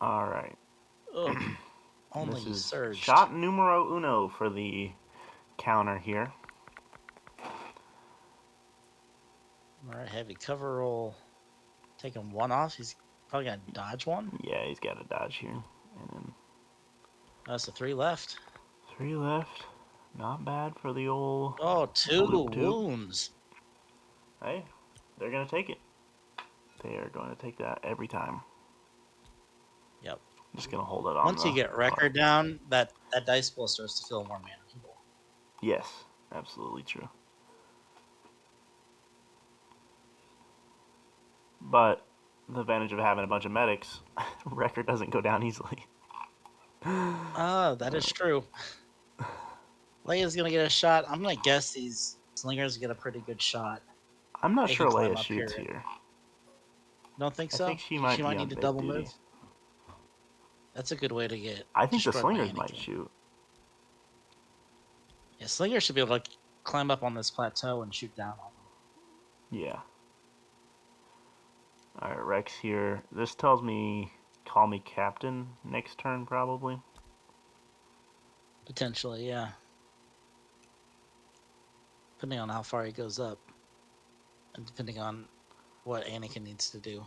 All right. Ugh, only This is surged. shot numero uno for the counter here. All right, heavy cover roll. Taking 1 off. He's probably gonna dodge 1. Yeah, he's got a dodge here. And then That's a 3 left. 3 left. Not bad for the old. Oh, 2 loop tube. wounds. Hey, they're going to take it. They are going to take that every time. Yep. I'm just going to hold it on. Once you get record down, that dice pool starts to feel more manageable. Yes, absolutely true. But the advantage of having a bunch of medics, record doesn't go down easily. Oh, that is true. Leia's gonna get a shot. I'm gonna guess these slingers get a pretty good shot. I'm not They sure can climb Leia up shoots here. here. Don't think so? I think she might be on need to base double duty. move. That's a good way to get. I think the destroyed by slingers might Anakin. shoot. Yeah, slingers should be able to climb up on this plateau and shoot down on them. Yeah. Alright, Rex here. This tells me call me captain next turn, probably. Potentially, yeah. Depending on how far he goes up. And depending on what Anakin needs to do.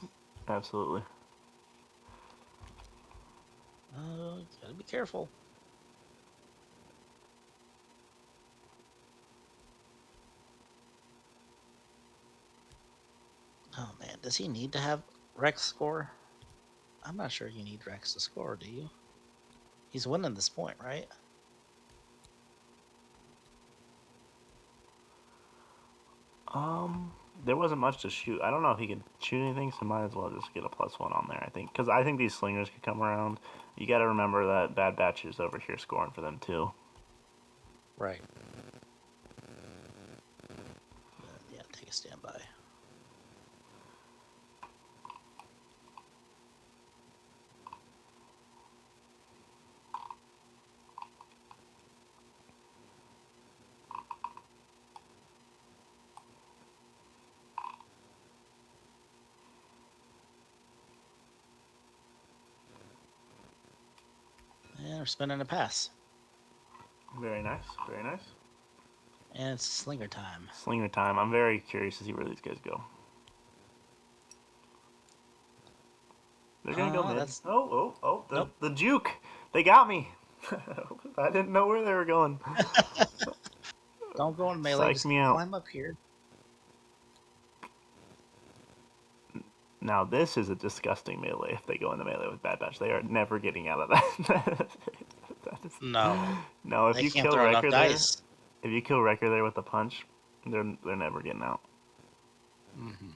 Absolutely. Gotta be careful. Oh man, does he need to have Rex score? I'm not sure you need Rex to score, do you? He's winning this point, right? There wasn't much to shoot. I don't know if he could shoot anything, so might as well just get a +1 on there, I think. Because I think these slingers could come around. You got to remember that Bad Batch is over here scoring for them, too. Right. Yeah, take a standby. And we're spinning a pass. Very nice, very nice. And it's slinger time. Slinger time. I'm very curious to see where these guys go. They're gonna go mid. That's... Nope. The juke. They got me. I didn't know where they were going. Don't go in melee. Psych me out. Climb up here. Now this is a disgusting melee. If they go into melee with Bad Batch, they are never getting out of that. No. No, if They you can't kill throw enough Wrecker there, dice. if you kill Wrecker there with a punch, they're never getting out. Mm-hmm.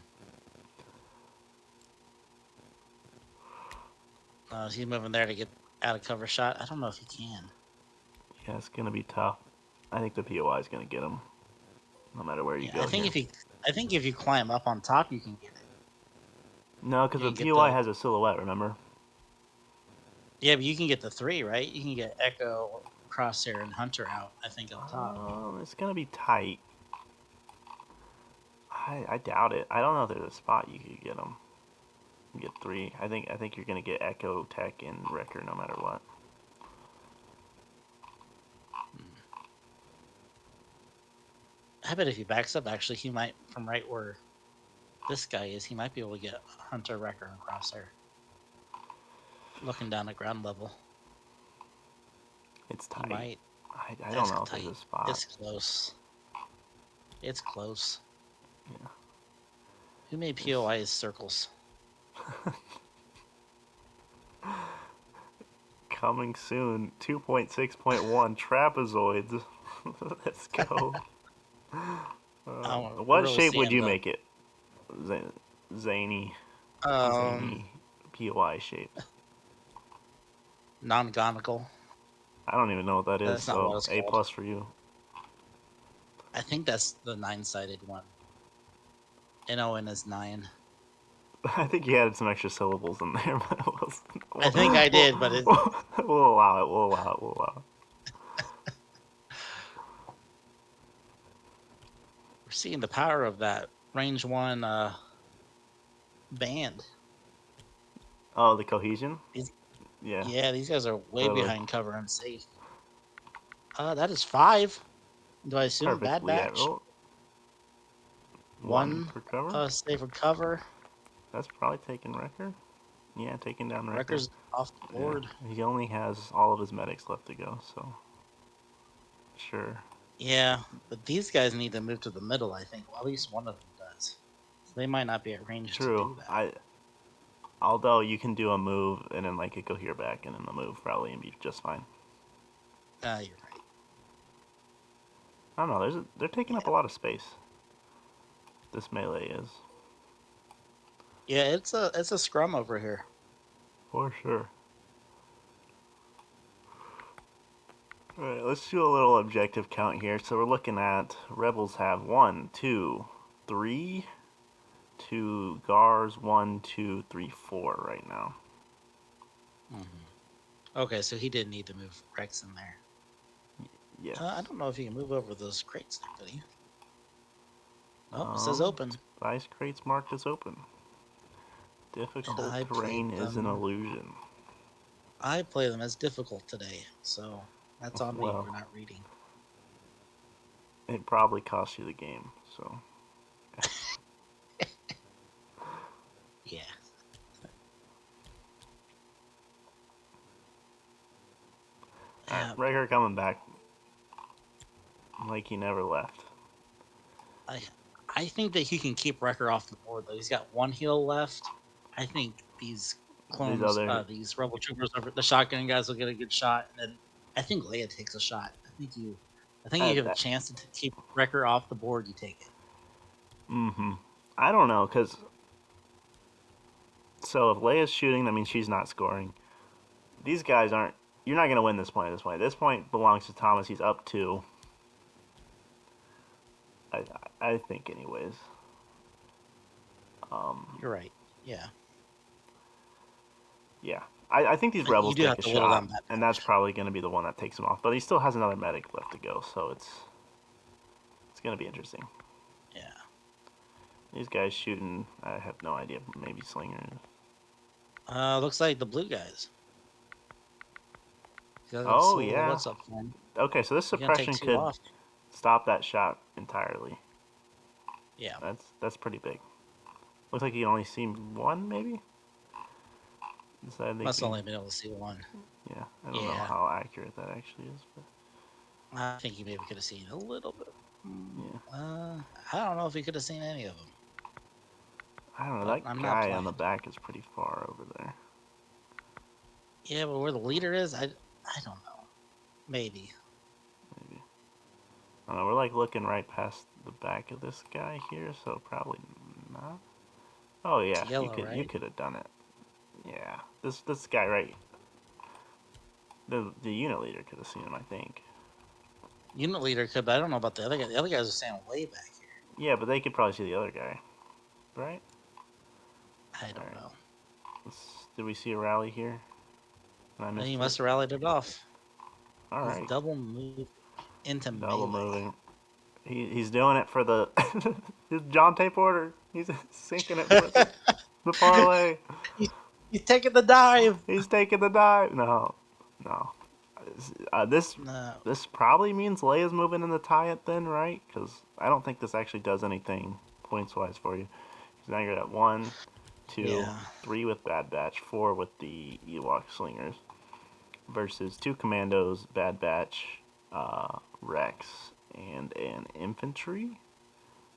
He's moving there to get out of cover shot. I don't know if he can. Yeah, it's gonna be tough. I think the POI is gonna get him, no matter where you go. I think here. I think if you climb up on top, you can get it. No, because you the can get POI the- has a silhouette. Remember? Yeah, but you can get the 3, right? You can get Echo, Crosshair, and Hunter out. I think up top. It's gonna be tight. I doubt it. I don't know if there's a spot you could get them. Get 3. I think you're gonna get Echo, Tech, and Wrecker no matter what. I bet if he backs up, actually, he might, from right where this guy is, he might be able to get Hunter, Wrecker, and Crosshair. Looking down at ground level. It's He tight. might. I don't know if there's a spot. It's close. It's close. Yeah. Who made POI's circles? Coming soon, 2.6.1 trapezoids. Let's go. What really shape would seeing you the- make it? Zany POI shape. Non-conical. I don't even know what that is, That's not so what it's A+ called. for you. I think that's the 9-sided one. NON is 9. I think you added some extra syllables in there, but I think I did, but it... we'll allow it. We'll allow it. We're seeing the power of that range 1 band. Oh, the cohesion? Yeah. Yeah. Yeah, these guys are way Totally. behind cover and safe. That is 5. Do I assume Bad Perfectly. Batch? Yeah. 1 for cover? Stay for cover. That's probably taking Wrecker. Yeah, taking down Wrecker. Wrecker's off the board. Yeah. He only has all of his medics left to go, so sure. Yeah, but these guys need to move to the middle, I think. Well, at least one of them does. So they might not be at range to True. do that. Although you can do a move and then like go here back and then the move probably and be just fine. You're right. I don't know. They're taking up a lot of space. This melee is. Yeah, it's a scrum over here. For sure. Alright, let's do a little objective count here. So we're looking at Rebels have 1, 2, 3, 2 Gars, 1, 2, 3, 4 right now. Mm-hmm. Okay, so he did need to move Rex in there. Yes. I don't know if he can move over those crates there, could he? Oh, it says open. Ice crates marked as open. Difficult terrain is an illusion. I play them as difficult today, so that's on me for not reading. It probably cost you the game, so. Yeah. Wrecker coming back like he never left. I think that he can keep Wrecker off the board, though. He's got 1 heal left. I think these clones, these Rebel Troopers, the shotgun guys will get a good shot, and then I think Leia takes a shot. I think you have a chance to keep Wrecker off the board. You take it. Mm-hmm. I don't know, because so if Leia's shooting, that means she's not scoring. These guys aren't. You're not going to win this point at this point. This point belongs to Thomas. He's up 2. I, I think, anyways. You're right. Yeah. Yeah. I think these You Rebels do take have a to whittle shot, down that and that's match. probably going to be the one that takes him off. But he still has another medic left to go, so it's going to be interesting. Yeah. These guys shooting, I have no idea. Maybe Slinger. Looks like the blue guys. You got Oh, slow the yeah. what's up for him. Okay, so this You're gonna take suppression 2 could off. stop that shot entirely. Yeah. That's pretty big. Looks like you can only see 1, maybe? Inside Must only been able to see 1. yeah, I don't know Yeah. how accurate that actually is, but I think you maybe could have seen a little bit. yeah. I don't know if you could have seen any of them, I don't know. but That I'm not guy on the playing. back is pretty far over there. Yeah, but where the leader is, I don't know. Maybe. Maybe. I don't know. We're like looking right past the back of this guy here, so probably not. Oh It's yeah, yellow, you right? could have done it. Yeah, this guy right. The unit leader could have seen him, I think. Unit leader could, but I don't know about the other guy. The other guys are standing way back here. Yeah, but they could probably see the other guy, right? I All don't right. know. Did we see a rally here? And I Then he missed it. must have rallied it off. All He's right. double moved into Double melee. moving. He's doing it for the his John Tape order. He's sinking it for the parlay. He, he's taking the dive. He's taking the dive. No, no. This No. this probably means Leia's moving in the tie it then, right? Because I don't think this actually does anything points wise for you. So now you're at 1, 2, Yeah. 3 with Bad Batch, 4 with the Ewok Slingers, versus 2 Commandos, Bad Batch, Rex, and an infantry.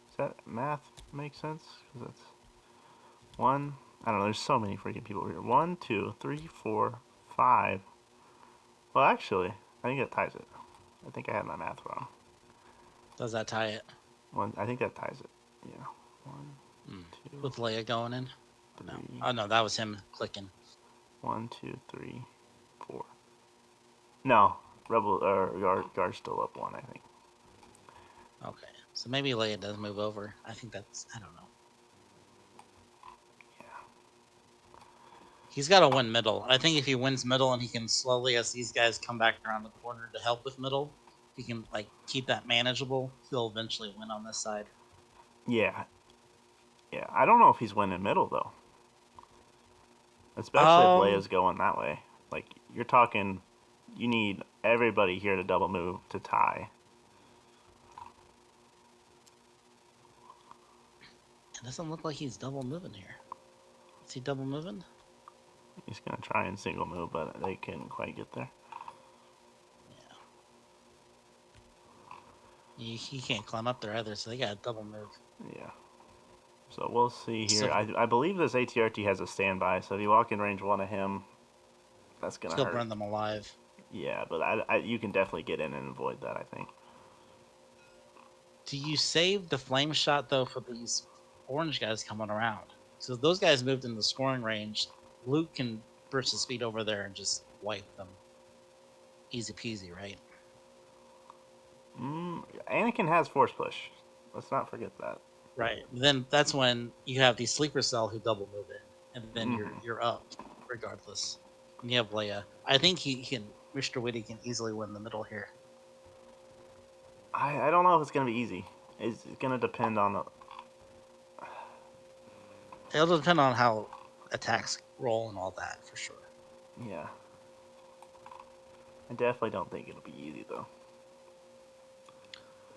Does that math make sense? Because that's 1. I don't know. There's so many freaking people here. 1, 2, 3, 4, 5. Well, actually, I think that ties it. I think I had my math wrong. Does that tie it? I think that ties it. Yeah. 1, Hmm. 2, With Leia going in? No. 3. Oh, no, that was him clicking. 1, 2, 3, 4. No, Rebel or Guard's still up 1. I think. Okay. So maybe Leia does move over. I think that's, I don't know. He's got to win middle. I think if he wins middle and he can slowly, as these guys come back around the corner to help with middle, he can like keep that manageable. He'll eventually win on this side. Yeah. Yeah. I don't know if he's winning middle though. Especially if Um, Leia's going that way. Like you're talking, you need everybody here to double move to tie. it doesn't look like he's double moving here. Is he double moving? He's gonna try and single move, but they couldn't quite get there. Yeah. He can't climb up there either, so they got a double move. Yeah. So we'll see here. So I believe this ATRT has a standby, so if you walk in range 1 of him, that's gonna he'll hurt. burn them alive. Yeah, but you can definitely get in and avoid that. I think. Do you save the flame shot though for these orange guys coming around? So those guys moved in the scoring range. Luke can burst his speed over there and just wipe them. Easy peasy, right? Anakin has force push. Let's not forget that. Right. Then that's when you have these sleeper cell who double move in, and then Mm-hmm. you're up regardless. And you have Leia. I think he can. Mr. Witty can easily win the middle here. I don't know if it's gonna be easy. It's gonna depend on the. It'll depend on how attacks roll and all that for sure. Yeah. I definitely don't think it'll be easy though.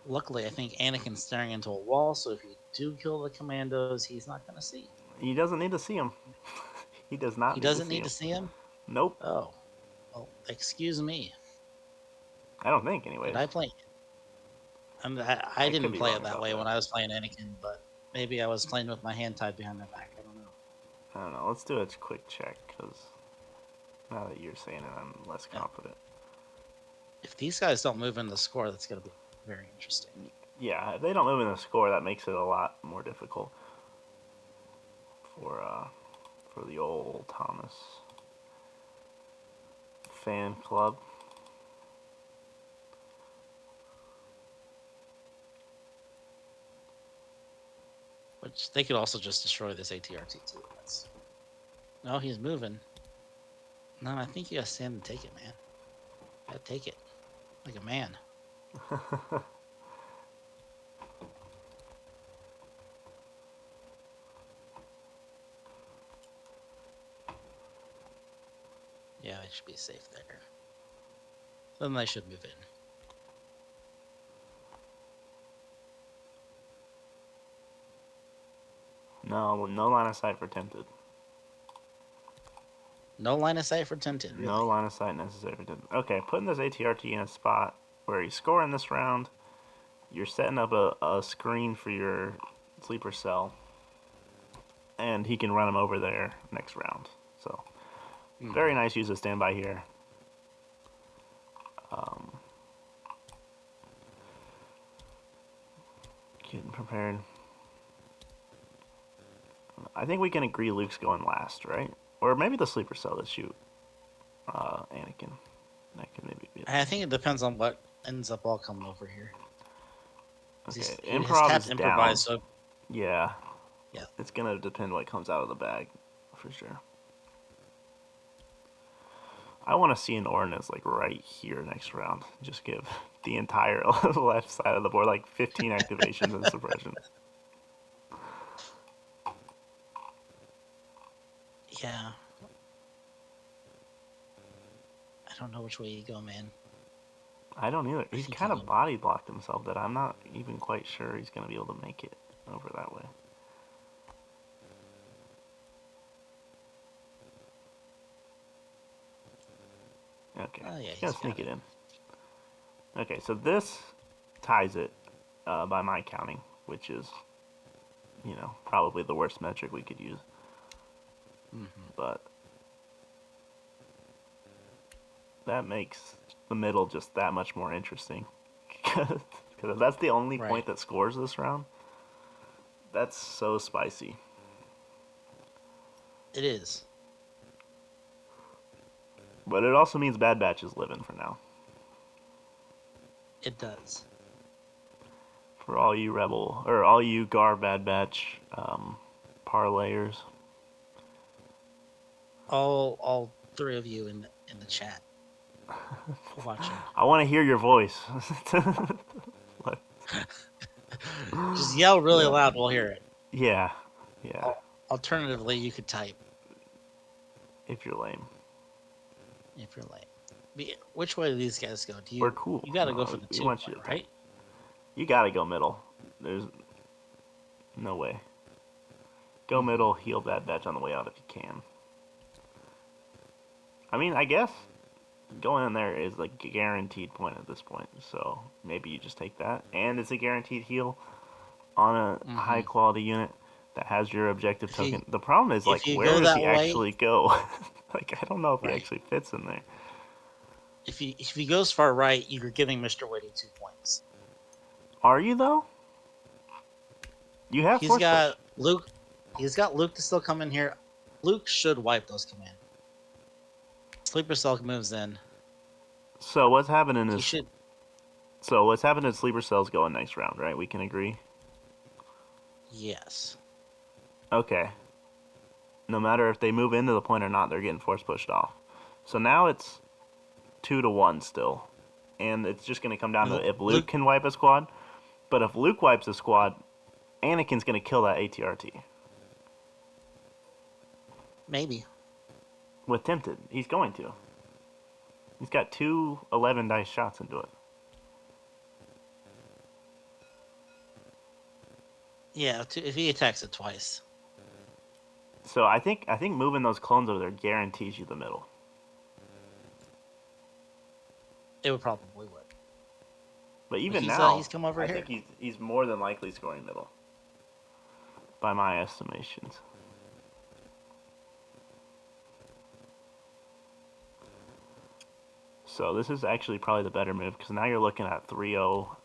Luckily, I think Anakin's staring into a wall, so if you do kill the commandos, he's not going to see. He doesn't need to see him. He does not. He need doesn't to see need him. to see him? Nope. Oh. Well, excuse me. I don't think, anyways. Did I play? I could didn't be play wrong it that about way that. when I was playing Anakin, but maybe I was playing with my hand tied behind my back. I don't know. I don't know. Let's do a quick check because now that you're saying it, I'm less confident. If these guys don't move in the score, that's going to be very interesting. Yeah, if they don't move in the score, that makes it a lot more difficult for the old Thomas fan club. Which they could also just destroy this ATRT too. No, he's moving. No, I think you gotta stand and take it, man. Gotta take it like a man. Yeah, it should be safe there. Then they should move in. No, no line of sight for Tempted. No line of sight for Tempted. Really? No line of sight necessary for Tempted. Okay, putting this ATRT in a spot where he's scoring this round, you're setting up a screen for your sleeper cell, and he can run him over there next round. So, very nice use of standby here. Getting prepared. I think we can agree Luke's going last, right? Or maybe the sleeper cell to shoot Anakin. That could maybe be. I think it depends on what ends up all coming over here. Okay, His improv tab's is improvised, down. so Yeah. Yeah. It's gonna depend what comes out of the bag, for sure. I want to see an ordnance like right here next round. Just give the entire left side of the board like 15 activations and suppression. yeah. I don't know which way you go, man. I don't either. He's think kind you of go. body blocked himself that I'm not even quite sure he's going to be able to make it over that way. Okay, Oh, yeah, he's going to he's sneak got it in. Okay, so this ties it by my counting, which is, you know, probably the worst metric we could use. But that makes the middle just that much more interesting. Because if that's the only Right. point that scores this round, that's so spicy. It is. But it also means Bad Batch is living for now. It does. For all you Rebel, or all you Gar Bad Batch parlayers. All three of you in the chat watching. I want to hear your voice. Just yell really loud. We'll hear it. Yeah, yeah. Alternatively, you could type If you're lame. if you're late. Which way do these guys go? Do you? We're cool. You got to No, go for the we 2, want you to right? You gotta go middle. There's no way. Go middle, heal Bad Batch on the way out if you can. I mean, I guess going in there is like a guaranteed point at this point, so maybe you just take that. And it's a guaranteed heal on a high quality unit that has your objective token. The problem is, like, where does he actually go? Like, I don't know if he actually fits in there. If he goes far right, you're giving Mr. Witty 2 points. Are you, though? You have He's got Luke. He's got Luke to still come in here. Luke should wipe those command. Sleeper Cell moves in. So what's happening is... should. So what's happening is Sleeper Cell's going next round, right? We can agree? Yes. Okay. No matter if they move into the point or not, they're getting force pushed off. So now it's 2-1 still. And it's just going to come down to if Luke can wipe a squad. But if Luke wipes a squad, Anakin's going to kill that ATRT. Maybe. With Tempted. He's going to. He's got 2 11 dice shots into it. Yeah, if he attacks it twice. So I think moving those clones over there guarantees you the middle. It would probably would. But even he's, now, he's come over here. I think he's more than likely scoring middle. By my estimations. So this is actually probably the better move because now you're looking at 3-0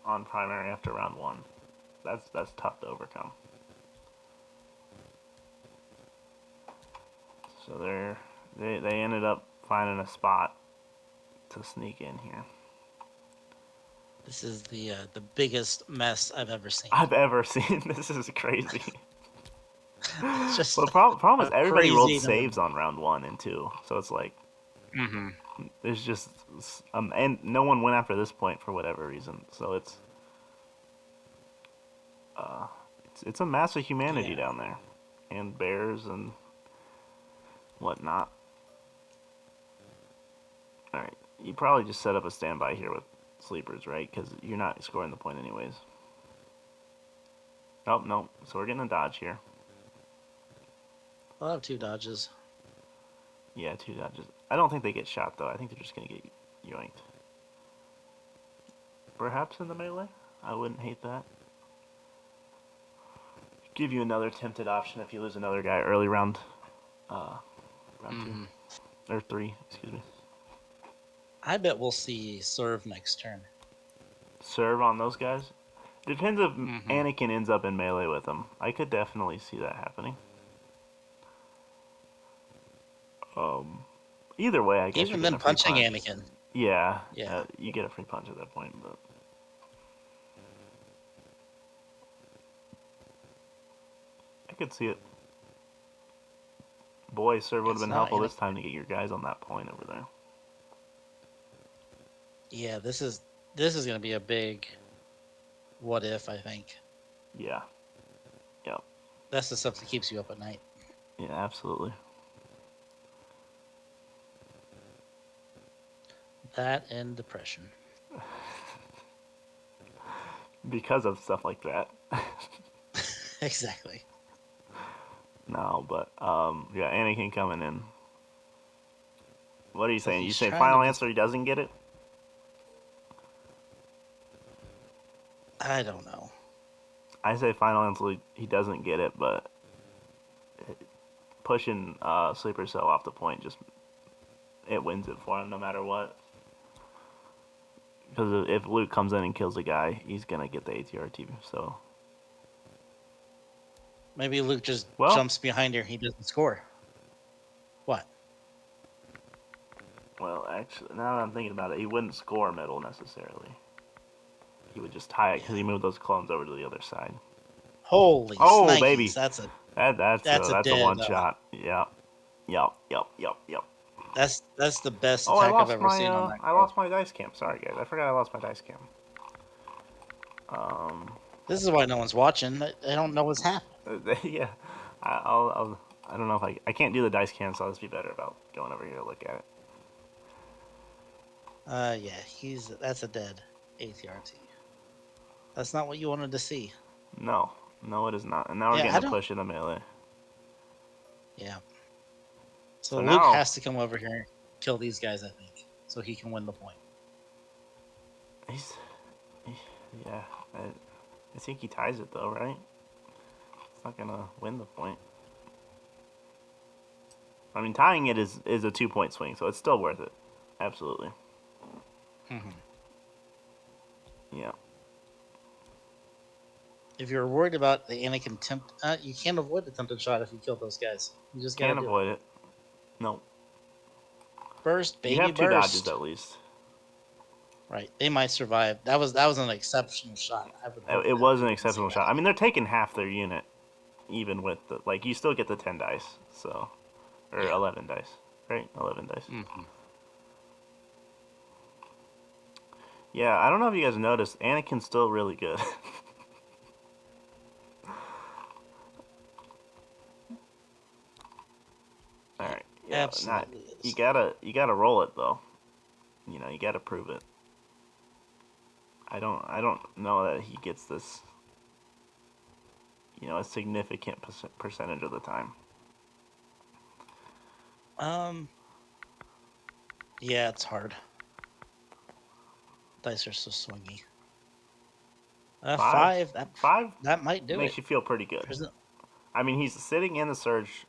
on primary after round 1. That's tough to overcome. So they ended up finding a spot to sneak in here. This is the biggest mess I've ever seen. This is crazy. It's just Well, the problem is everybody rolled crazy saves on round 1 and 2, so it's like there's just and no one went after this point for whatever reason. So it's a mass of humanity down there, and bears and whatnot. All right, you probably just set up a standby here with sleepers, right? Because you're not scoring the point anyways. Oh no, so we're getting a dodge here. I'll have 2 dodges. Yeah, 2 dodges. I don't think they get shot though. I think they're just gonna get yoinked. Perhaps in the melee. I wouldn't hate that. Give you another tempted option if you lose another guy early round 2 or 3. Excuse me. I bet we'll see serve next turn. Serve on those guys. Depends if Anakin ends up in melee with them. I could definitely see that happening. Either way, I guess Even then, punching Anakin. Yeah. You get a free punch at that point, but I could see it. Boy, serve would have been helpful this time to get your guys on that point over there. Yeah, this is going to be a big what if, I think. Yeah. Yep. That's the stuff that keeps you up at night. Yeah, absolutely. That and depression. Because of stuff like that. Exactly. No, but yeah, Anakin coming in. What are you saying? You say trying final to answer he doesn't get it? I don't know. I say final answer he doesn't get it, but pushing Sleeper Cell off the point just it wins it for him no matter what. Because if Luke comes in and kills a guy, he's gonna get the ATRT. So maybe Luke just jumps behind her and he doesn't score. What? Well, actually, now that I'm thinking about it, he wouldn't score middle necessarily. He would just tie it because he moved those clones over to the other side. Holy snikes, baby, that's a one shot. Yep. That's the best attack I've ever seen on that. I lost my dice cam. Sorry guys, I forgot I lost my dice cam. This is why no one's watching. They don't know what's happening. Yeah, I don't know if I can't do the dice cam, so I'll just be better about going over here to look at it. Yeah, that's a dead ATRT. That's not what you wanted to see. No, it is not. And now we're getting a push in the melee. Yeah. So Luke has to come over here and kill these guys, I think, so he can win the point. Yeah. I think he ties it though, right? It's not gonna win the point. I mean, tying it is a 2-point swing, so it's still worth it. Absolutely. Yeah. If you're worried about the Anakin you can't avoid the tempted shot if you kill those guys. You just can't avoid it. No. Burst, baby, you have 2 burst. dodges at least. Right, they might survive. That was an exceptional shot. It was an exceptional shot. I mean, they're taking half their unit, even with the you still get the 10 dice, so 11 dice, right? 11 dice. Yeah, I don't know if you guys noticed, Anakin's still really good. All right. Yeah, absolutely. You gotta roll it though. You gotta prove it. I don't know that he gets this. A significant percentage of the time. Yeah, it's hard. Dice are so swingy. 5. That might do it. Makes you feel pretty good. I mean, he's sitting in the surge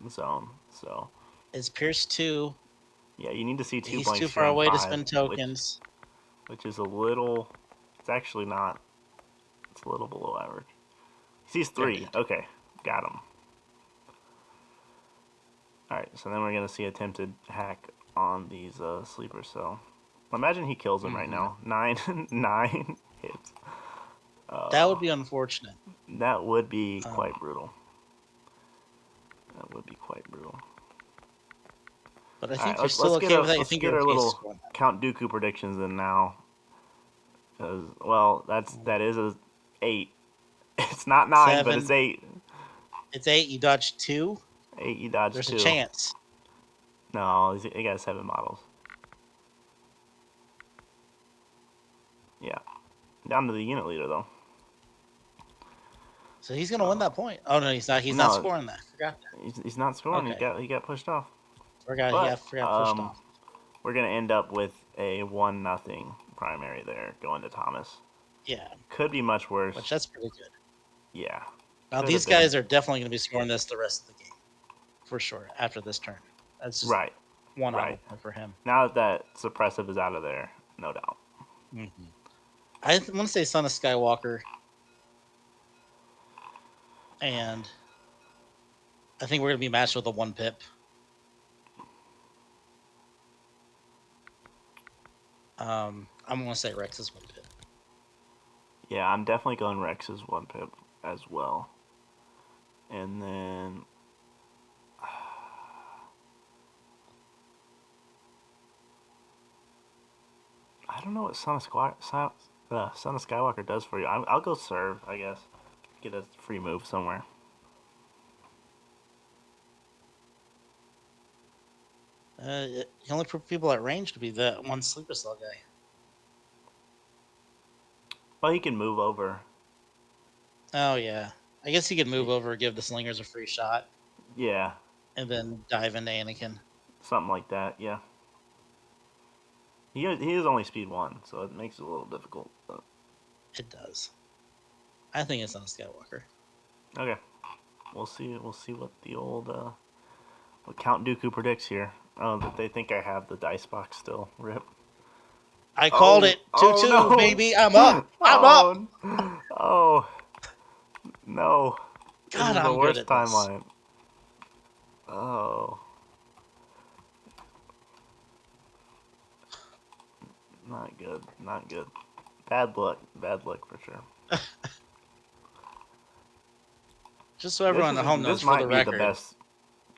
zone, so. It's Pierce 2. Yeah, you need to see 2 He's blanks. He's too far away to spend tokens. Which is a little It's actually not. It's a little below average. He sees There 3. it is. Okay, got him. Alright, so then we're going to see attempted hack on these sleepers. So imagine he kills him right now. 9 hits. That would be unfortunate. That would be quite brutal. That would be quite brutal. But I All think right, you're still okay with that. You let's think get you're our okay little scoring that. Count Dooku predictions in now. Because, well, that is a 8. It's not 9, but 7. it's 8. It's 8. You dodge 2. 8, you dodge There's 2. a chance. No, he got 7 models. Yeah. Down to the unit leader, though. So he's gonna win that point. Oh no, he's not. He's not scoring that. Forgot that. He's not scoring. Okay. He got pushed off. Forgot. But, Yeah, forgot pushed off. we're going to end up with a 1-0 primary there going to Thomas. Yeah, Could be much worse. which that's pretty good. Yeah. Now these guys are definitely going to be scoring this the rest of the game, for sure. After this turn, that's just right. one Right. auto for him. Now that suppressive is out of there, no doubt. Mm-hmm. I want to say Son of Skywalker, and I think we're going to be matched with a 1 pip. I'm going to say Rex's 1 pip. Yeah, I'm definitely going Rex's 1 pip as well. And then I don't know what Son of Skywalker does for you. I'll go serve, I guess. Get a free move somewhere. He only put people at range to be the one sleeper cell guy. Well, he can move over. Oh yeah, I guess he could move over, give the slingers a free shot, Yeah, and then dive into Anakin. something like that. Yeah. He is only speed 1, so it makes it a little difficult. But... It does. I think it's on Skywalker. Okay, we'll see. We'll see what the old what Count Dooku predicts here. Oh, that they think I have the dice box still. Rip. I called it 2-2, no. baby. I'm up. I'm up. Oh no! This God, is the I'm worst good at this. timeline. Oh, not good. Not good. Bad luck. Bad luck for sure. Just so everyone at home knows, this for might the be record. the best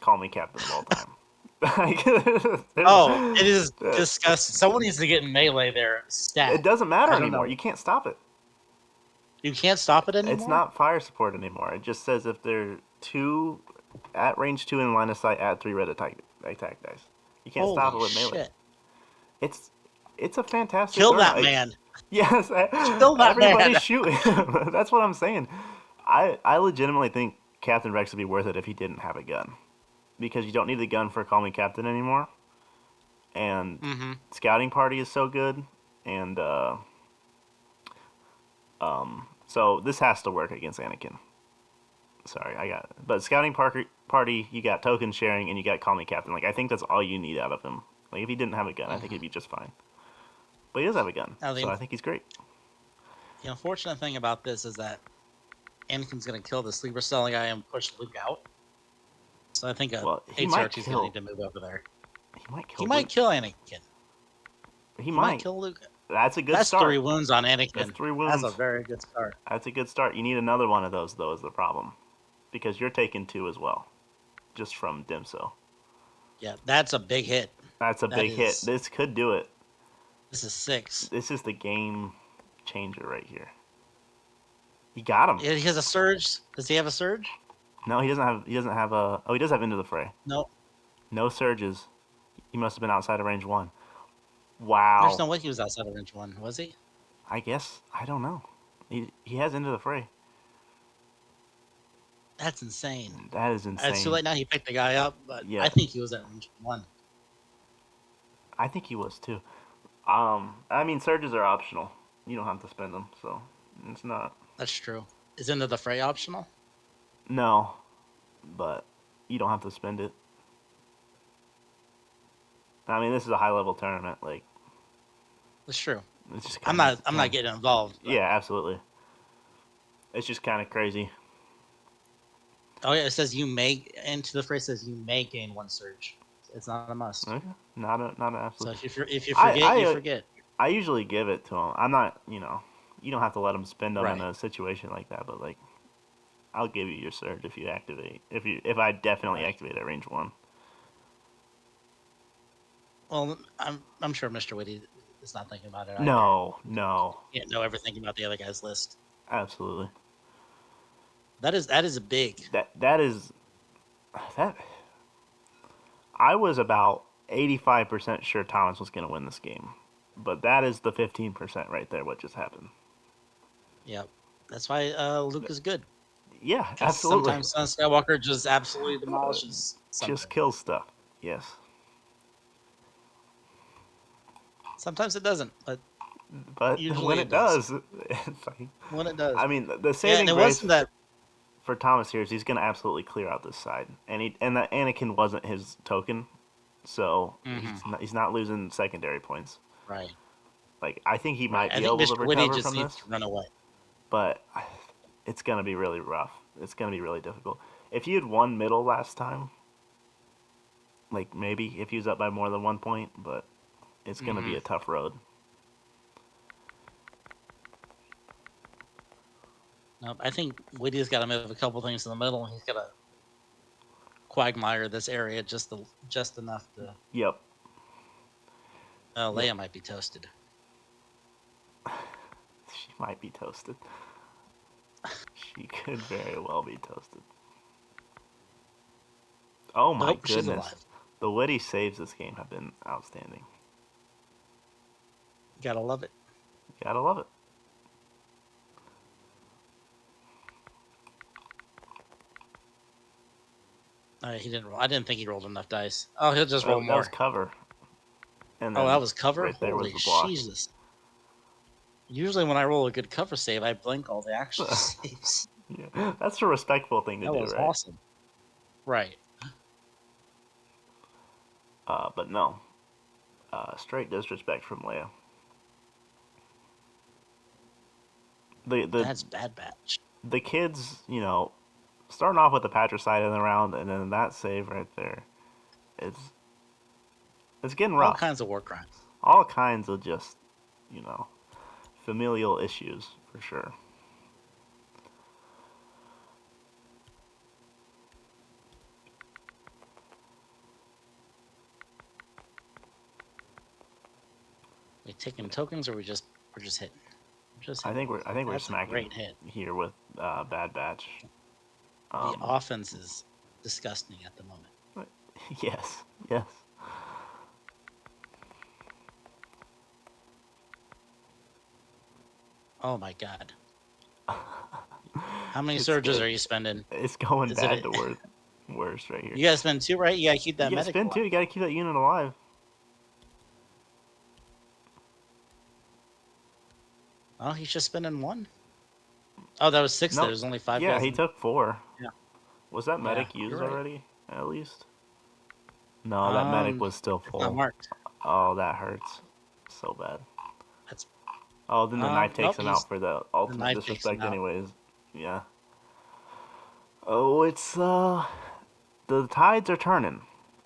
Call Me Captain of all time. Oh, it is disgusting. Someone needs to get in melee there. Stat. It doesn't matter I don't anymore. know. You can't stop it. You can't stop it anymore? It's not fire support anymore. It just says if they're 2 at range 2 in line of sight, add 3 red attack dice. You can't Holy stop it with shit. melee. It's a fantastic. Kill that like, man. Yes, Kill that everybody man. shoot him. That's what I'm saying. I legitimately think Captain Rex would be worth it if he didn't have a gun, because you don't need the gun for Call Me Captain anymore, and Scouting Party is so good, and so this has to work against Anakin. Sorry, but Scouting Party, you got token sharing, and you got Call Me Captain. Like, I think that's all you need out of him. Like, if he didn't have a gun, I think he'd be just fine. But he does have a gun, so I think he's great. The unfortunate thing about this is that Anakin's going to kill the sleeper cell guy and push Luke out. So I think ATRT's going to need to move over there. He might kill Anakin. He might kill Luke. That's a good start. That's 3 wounds on Anakin. That's 3 wounds. That's a very good start. That's a good start. You need another one of those, though, is the problem. Because you're taking 2 as well. Just from Dimso. Yeah, that's a big hit. That's a big hit. This could do it. This is 6. This is the game changer right here. He got him. He has a surge. Does he have a surge? No, he doesn't have a... Oh, he does have Into the Fray. No. No surges. He must have been outside of range 1. Wow. There's no way he was outside of range 1, was he? I guess. I don't know. He has Into the Fray. That's insane. That is insane. It's too late now. He picked the guy up, but yeah. I think he was at range 1. I think he was too. I mean, surges are optional. You don't have to spend them, so it's not. That's true. Is Into the Fray optional? No, but you don't have to spend it. I mean, this is a high-level tournament. Like, That's true. It's just I'm kind of not getting involved. But... yeah, absolutely. It's just kind of crazy. Oh yeah, it says you may. Into the phrase says you may gain 1 surge. It's not a must. Okay, not an So absolute. if you I forget, you I forget. I usually give it to him. I'm not, you don't have to let him spend them in Right. a situation like that, but like I'll give you your surge if you activate. If I definitely Right. activate at range 1. Well, I'm sure Mr. Witty is not thinking about it either. No, no, You can't know everything about the other guy's list. absolutely. That is a big. That is that. I was about 85% sure Thomas was going to win this game, but that is the 15% right there. What just happened? Yep. That's why Luke is good. Yeah, Because absolutely. sometimes Skywalker just absolutely demolishes Just something. kills stuff. Yes, Sometimes it doesn't, but but when usually it it does. does, it's like, When it does. I mean, the Yeah, and saving it grace wasn't that. for Thomas here is he's going to absolutely clear out this side, and that Anakin wasn't his token, so Hmm. he's not losing secondary points. Right. Like I think he Right. might I be think able to Mr. Witty recover just from needs this, to run away. but it's going to be really rough. It's going to be really difficult. If you had won middle last time, like maybe if he was up by more than 1 point, but it's going to be Hmm. a tough road. Nope. I think Witty's got to move a couple things in the middle. He's got to quagmire this area just enough to. Yep. Yep. Leia might be toasted. She might be toasted. She could very well be toasted. Oh my Nope, she's goodness. alive. The Witty saves this game have been outstanding. Gotta love it. Gotta love it. He didn't roll. I didn't think he rolled enough dice. Oh, he'll just roll That was more. cover. And Oh, that then was cover. right there was Holy the block. Jesus! Usually, when I roll a good cover save, I blink all the actual saves. Yeah, that's a respectful thing to That do, was right? awesome. Right. But no. Straight disrespect from Leia. That's bad batch. The kids, starting off with the patricide in the round and then that save right there. It's it's getting All rough. kinds of war crimes. All kinds of just, you know, familial issues for sure. We taking tokens, or we're just hitting. I think we're That's a smacking great hit. here with Bad Batch. The offense is disgusting at the moment. Yes, yes. Oh my god! How many It's surges good. are you spending? It's going Is it? bad to worse right here. You gotta spend 2, right? You gotta keep You that gotta medic spin too. alive. You gotta keep that unit alive. Oh, he's just spending 1. Oh, that was 6. No, There's only 5 yeah, guys. he took 4. Yeah. Was that Yeah, medic used you're right. already? At least. No, that medic was still It's not full. marked. Oh, that hurts so bad. That's Oh, then the knife takes nope. him out for the The ultimate knife takes him disrespect, out. anyways. Yeah. Oh, it's the tides are turning.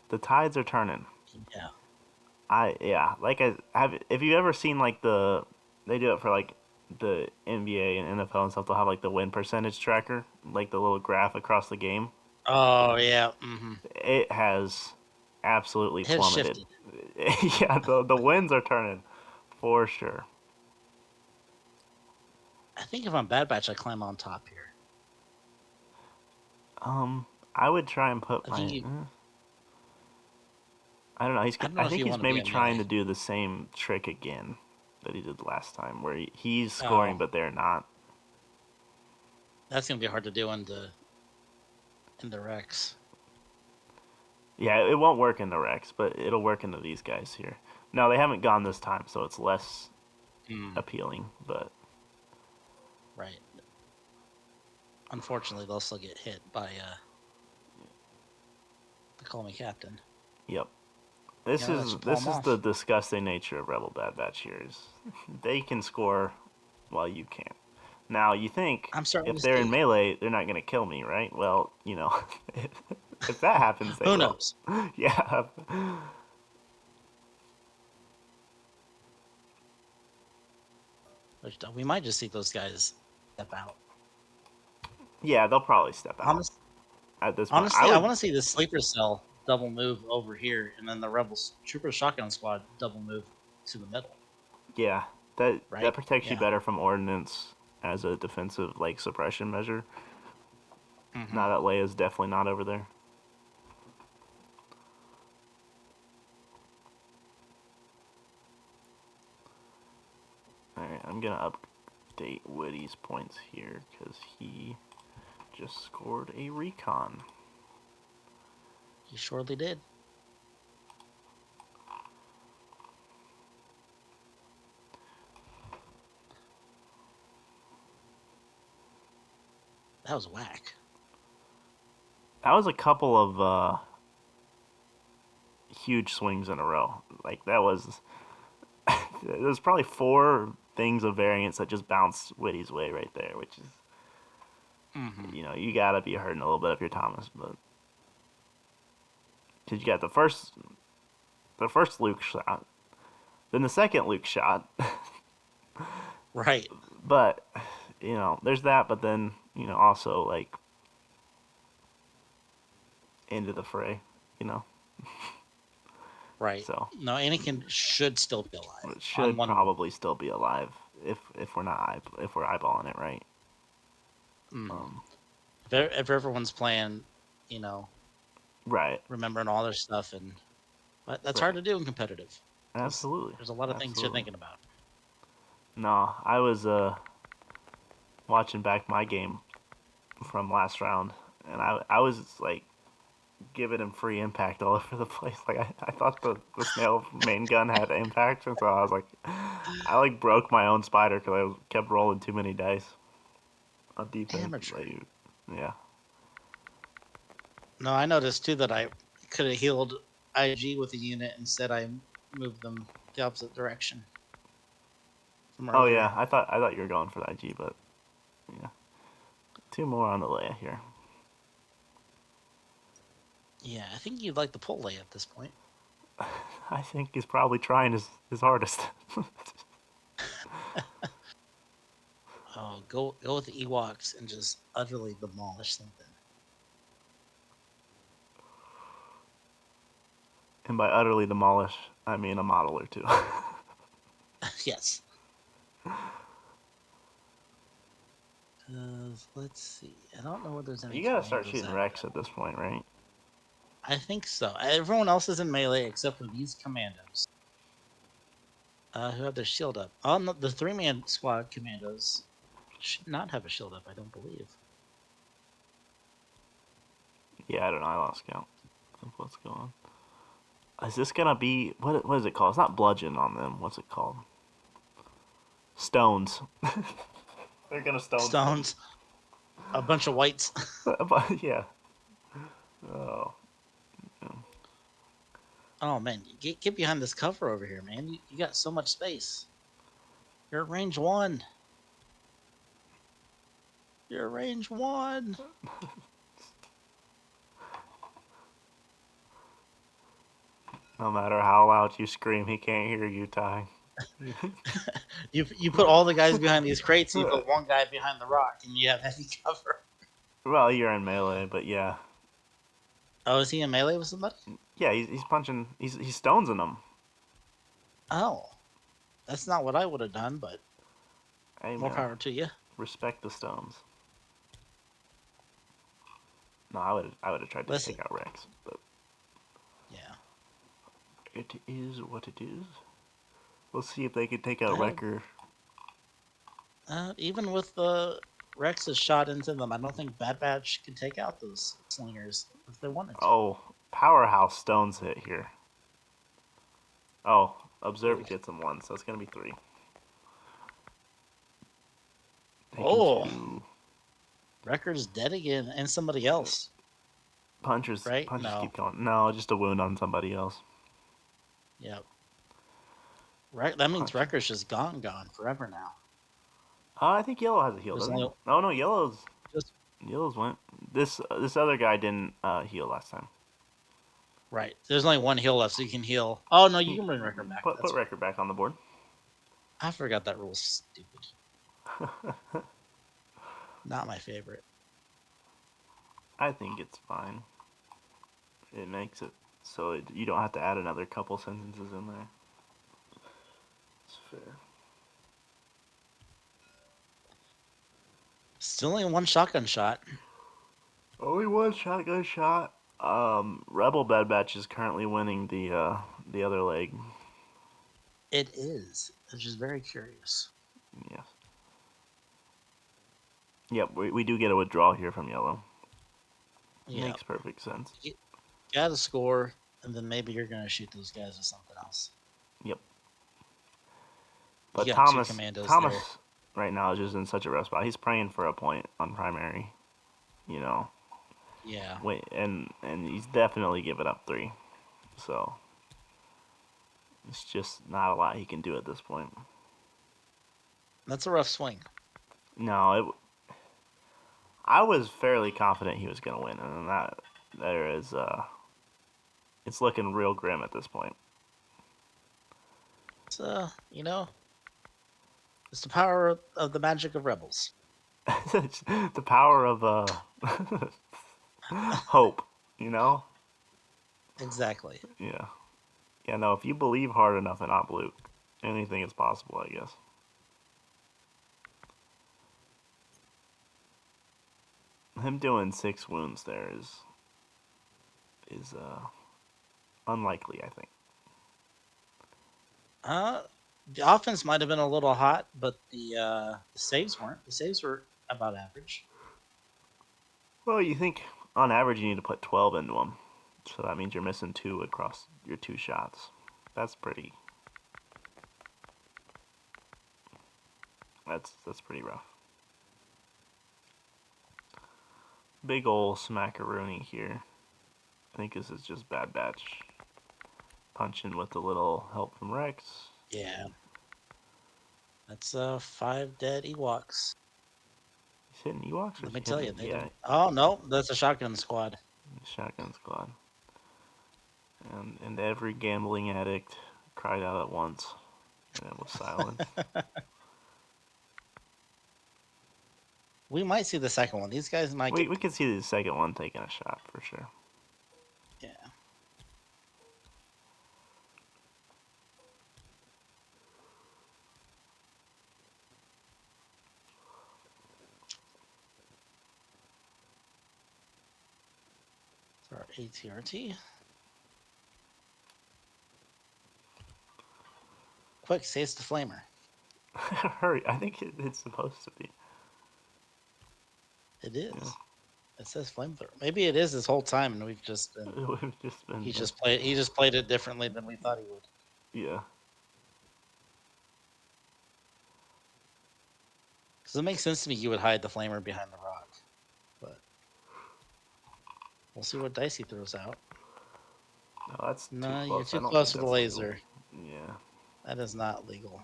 The tides are turning. Yeah. Yeah, like I have. If you ever seen like they do it for like the NBA and NFL and stuff. They'll have like the win percentage tracker, like the little graph across the game. Oh yeah. Mm-hmm. It has absolutely It has plummeted. shifted. Yeah, the winds are turning for sure. I think if I'm Bad Batch, I climb on top here. I would try and put I think my. you. I don't know. I don't know I if think you he's want to be maybe a trying melee. to do the same trick again that he did last time, where he's Oh, scoring but they're not. that's gonna be hard to do in the Rex. Yeah, it won't work in the Rex, but it'll work into these guys here. No, they haven't gone this time, so it's less Mm, appealing. But right. Unfortunately, they'll still get hit by the Call Me Captain. yep, This that is should pull this them is the off. disgusting nature of Rebel Bad Batch here. Is they can score while you can't. Now you think I'm starting if to they're in see. melee, they're not gonna kill me, right? Well, if that happens, they Who will. knows? Yeah, We might just see those guys step out. yeah, they'll probably step out Honest, at this point. I honestly, I would, want to see the sleeper cell double move over here, and then the rebels trooper shotgun squad double move to the middle. yeah, that Right? protects you Yeah. better from ordnance as a defensive like suppression measure. Hmm. Now that Leia's definitely not over there. All right, I'm gonna update Witty's points here because he just scored a recon. He surely did. That was whack. That was a couple of huge swings in a row. Like that was, there's probably 4 things of variance that just bounced Witty's way right there, which is, Hmm. you gotta be hurting a little bit if you're Thomas, but because you got the first Luke shot, then the second Luke shot, Right. but there's that, but then also like into the fray, you know, Right. so No, Anakin should still be alive it on should one. probably still be alive if we're eyeballing it right. Mm. Um, If everyone's playing, you know, right, remembering all their stuff, but that's hard right, to do in competitive because absolutely, there's a lot of things you're absolutely. thinking about. No, I was watching back my game from last round, and I was like giving him free impact all over the place. Like I thought the snail main gun had impact, and so I was like, I like broke my own spider because I kept rolling too many dice on defense. Amateur. Like, yeah, No, I noticed too that I could have healed IG with a unit. Instead, I moved them the opposite direction from oh earlier. yeah, I thought you were going for the IG, but yeah, 2 more on the Leia here. Yeah, I think you'd like the pull lay at this point. I think he's probably trying his hardest. Oh, go with the Ewoks and just utterly demolish something. And by utterly demolish, I mean a model or two. Yes. Let's see. I don't know where there's any You gotta start commandos shooting at Rex yet. at this point, right? I think so. Everyone else is in melee except for these commandos, who have their shield up. Oh, no, the 3-man squad commandos should not have a shield up. I don't believe. Yeah, I don't know. I lost count of what's going on. Is this gonna be what is it called? It's not bludgeon on them. What's it called? Stones. They're gonna stone Stones, a bunch of whites. But yeah. Oh. Oh man, get behind this cover over here, man. You got so much space. You're at range 1. You're at range 1. No matter how loud you scream, he can't hear you, Ty. You put all the guys behind these crates, and you put one guy behind the rock, and you have heavy cover. Well, you're in melee, but yeah. Oh, is he in melee with somebody? Yeah, he's punching. He's stonesing them. Oh, that's not what I would have done, but Hey more man, power to you. respect the stones. No, I would have tried to Listen, take out Rex, but yeah. it is what it is. We'll see if they can take out Uh, Wrecker. Even with the Rex's shot into them, I don't think Bad Batch can take out those slingers if they wanted to. Oh, powerhouse stones hit here. Oh, observer Ooh. gets him 1, so it's gonna be 3. Taking Oh, 2. Wrecker's dead again, and somebody else, Punchers right? punchers No. keep going. No, just a wound on somebody else. Yep. Right. That means Punch. Wrecker's just gone forever now. I think yellow has a heal, There's doesn't only it? Oh no, just yellow's went. This other guy didn't heal last time. right. There's only one heal left, so you can heal. Oh no, you can bring Wrecker back. Put That's right. record back on the board. I forgot that rule was stupid. Not my favorite. I think it's fine. It makes it so you don't have to add another couple sentences in there. It's fair. Still only one shotgun shot. Only one shotgun shot. Rebel Bad Batch is currently winning the other leg. It is. Which is very curious. Yes. Yep, we do get a withdrawal here from yellow. Yeah. Makes perfect sense. You gotta score, and then maybe you're gonna shoot those guys with something else. Yep. You But got two Thomas commandos Thomas there. right now is just in such a rough spot. He's praying for a point on primary. You know. Yeah. Wait, and he's definitely given up 3. So it's just not a lot he can do at this point. That's a rough swing. No, I was fairly confident he was going to win, and that there is it's looking real grim at this point. It's it's the power of the magic of rebels. The power of hope, you know? Exactly. Yeah. Yeah, no, if you believe hard enough in Op Luke, anything is possible, I guess. Him doing 6 wounds there is unlikely, I think. The offense might have been a little hot, but the saves weren't. The saves were about average. Well, you think on average you need to put 12 into them. So that means you're missing 2 across your 2 shots. That's pretty. That's pretty rough. Big ol' smackaroonie here. I think this is just Bad Batch punching with a little help from Rex. Yeah. That's 5 dead Ewoks. He's hitting Ewoks or Let is me he tell you, hitting? they Yeah, don't. Oh no, that's a shotgun squad. shotgun squad. And every gambling addict cried out at once, and it was silence. We might see the second one. These guys might get. We can see the second one taking a shot for sure. Yeah. For our ATRT. Quick, say it's the flamer. Hurry! I think it's supposed to be. It is. Yeah. It says flamethrower. Maybe it is this whole time, and we've just been. We've just been. He just played. He just played it differently than we thought he would. Yeah. Because it makes sense to me you would hide the flamer behind the rock, but we'll see what dice he throws out. No, that's No, too you're close. too I don't close think with the that's laser. legal. Yeah. That is not legal.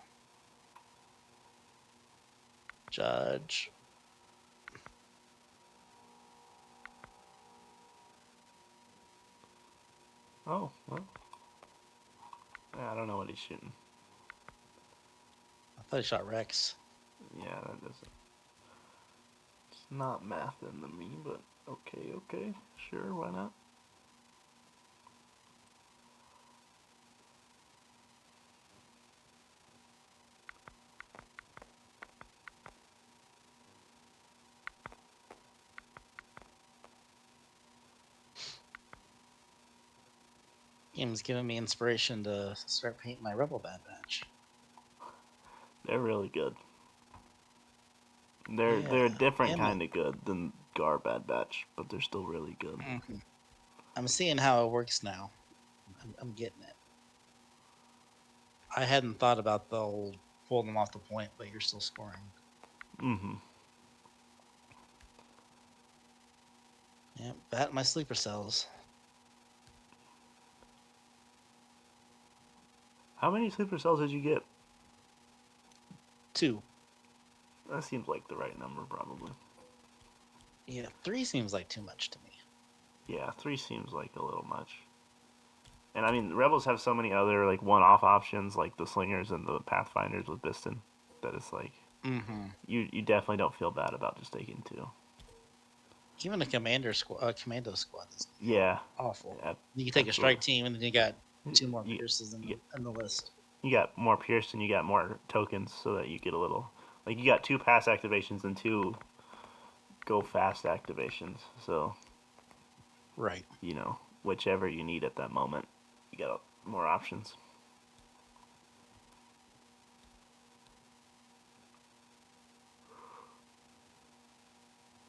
Judge. Oh well. Yeah, I don't know what he's shooting. I thought he shot Rex. Yeah, that doesn't. It's not math into me, but okay, sure, why not? Game's giving me inspiration to start painting my Rebel Bad Batch. They're really good. They're a different Damn it. kind of good than Gar Bad Batch, but they're still really good. Mm-hmm. I'm seeing how it works now. I'm getting it. I hadn't thought about the old pull them off the point, but you're still scoring. Mm-hmm. Yeah, bat my sleeper cells. How many sleeper cells did you get? 2. That seems like the right number, probably. Yeah, 3 seems like too much to me. Yeah, 3 seems like a little much. And I mean, Rebels have so many other like one-off options, like the Slingers and the Pathfinders with Biston, that it's like Mm-hmm. you definitely don't feel bad about just taking 2. Even a commando squad is Yeah, awful. yeah, You can take a absolutely. strike team, and then you got 2 more You, Pierces you, in the list. you got more Pearson, you got more tokens, so that you get a little like you got 2 pass activations and 2 go fast activations. So Right. whichever you need at that moment, you got more options.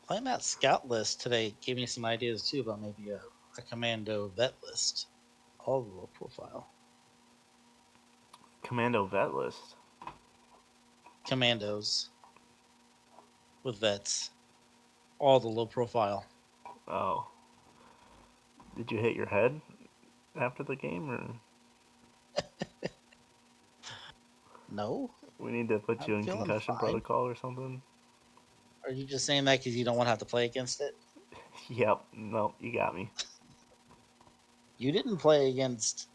Playing that scout list today gave me some ideas too about maybe a commando vet list. All low profile. Commando vet list. Commandos with vets. All the low profile. Oh, did you hit your head after the game, or No, we need to put you I'm in feeling concussion fine. protocol or something? Are you just saying that because you don't want to have to play against it? Yep. No, you got me. You didn't play against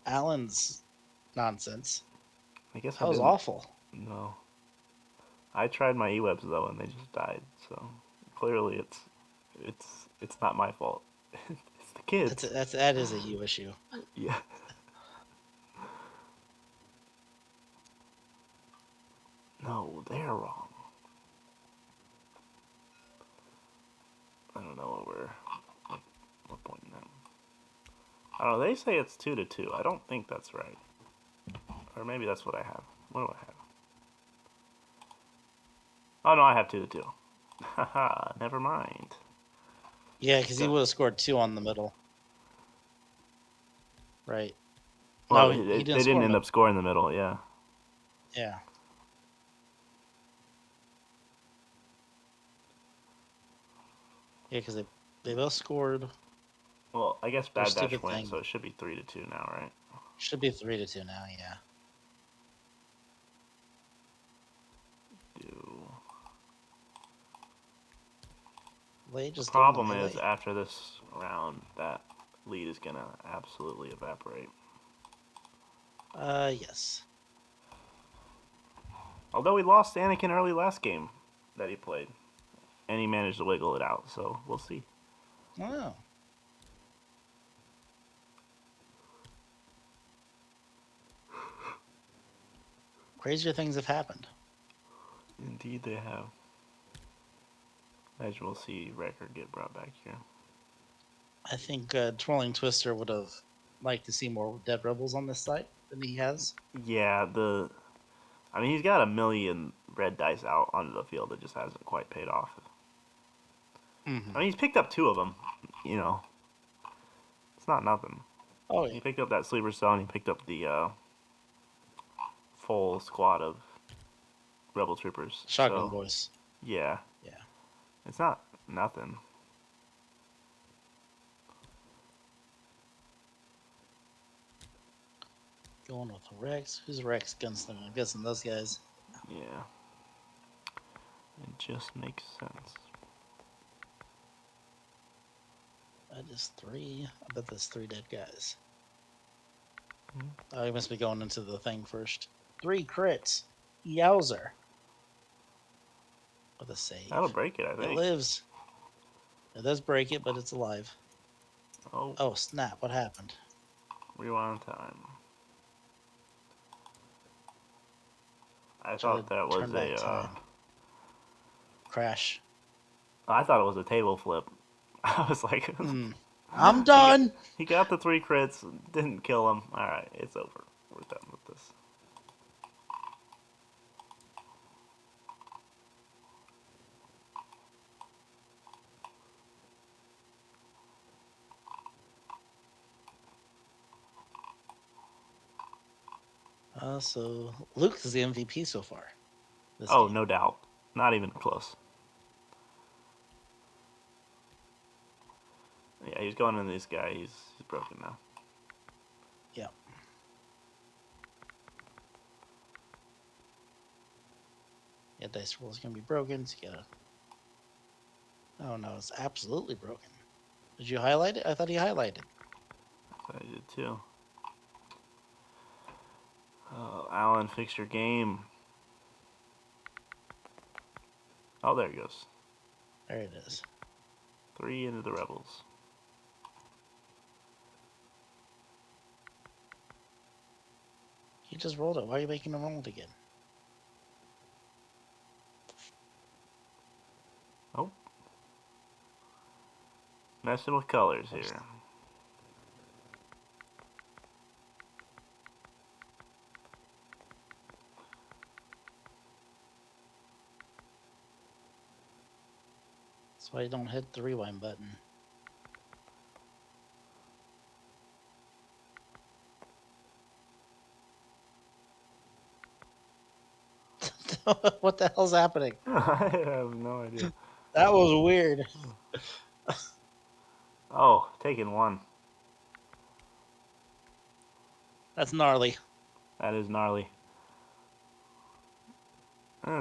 Alan's nonsense. I guess I That was didn't. awful. No. I tried my e-webs though, and they just died. So clearly, it's not my fault. It's the kids. That is a you issue. Yeah. No, they're wrong. I don't know what we're pointing at. I don't know. They say it's 2-2. I don't think that's right. Or maybe that's what I have. What do I have? Oh no, I have 2-2. Haha. Never mind. Yeah, because he So, would have scored 2 on the middle. Right. well, No, they he didn't score didn't in end the. up scoring in the middle. Yeah. Yeah. Yeah, because they both scored Well, I guess their Bad Batch stupid wins, thing. so it should be 3-2 now, right? Should be 3-2 now. Yeah. Do Lay The just go into problem is, melee. after this round, that lead is going to absolutely evaporate. Yes. Although he lost Anakin early last game that he played, and he managed to wiggle it out, so we'll see. Oh. Crazier things have happened. Indeed, they have. As we'll see, record get brought back here. I think Twirling Twister would have liked to see more dead rebels on this site than he has. Yeah, I mean, he's got a million red dice out onto the field. It just hasn't quite paid off. Mm-hmm. I mean, he's picked up 2 of them. You know, it's not nothing. Oh He yeah. picked up that sleeper cell, and he picked up the full squad of rebel troopers. Shotgun So boys. yeah, Yeah. it's not nothing. Going with Rex. Who's Rex Gunslinger? I'm guessing those guys. Yeah, it just makes sense. That is 3. I bet that's 3 dead guys. Hmm. Oh, he must be going into the thing first. 3 crits. Yowzer. With a save. That'll break it, I It think. lives. It does break it, but it's alive. Oh, Oh, snap. What happened? rewind time. I Try to thought that turn was back time. Crash. I thought it was a table flip. I was like, I'm he got, done! he got the 3 crits, didn't kill him. All right, it's over. We're done with this. So Luke is the MVP so far. Oh, Game. no doubt. Not even close. Yeah, he's going into this guy. He's broken now. Yeah. Yeah, dice roll is gonna be broken. So you gotta. Oh no, it's absolutely broken. Did you highlight it? I thought he highlighted. I did too. Oh, Alan, fix your game. Oh, there he goes. There it is. 3 into the Rebels. He just rolled it. Why are you making him roll it again? Oh. Messing with colors here. That's why you don't hit the rewind button. What the hell's happening? I have no idea. That was weird. Oh, taking 1. That's gnarly. That is gnarly.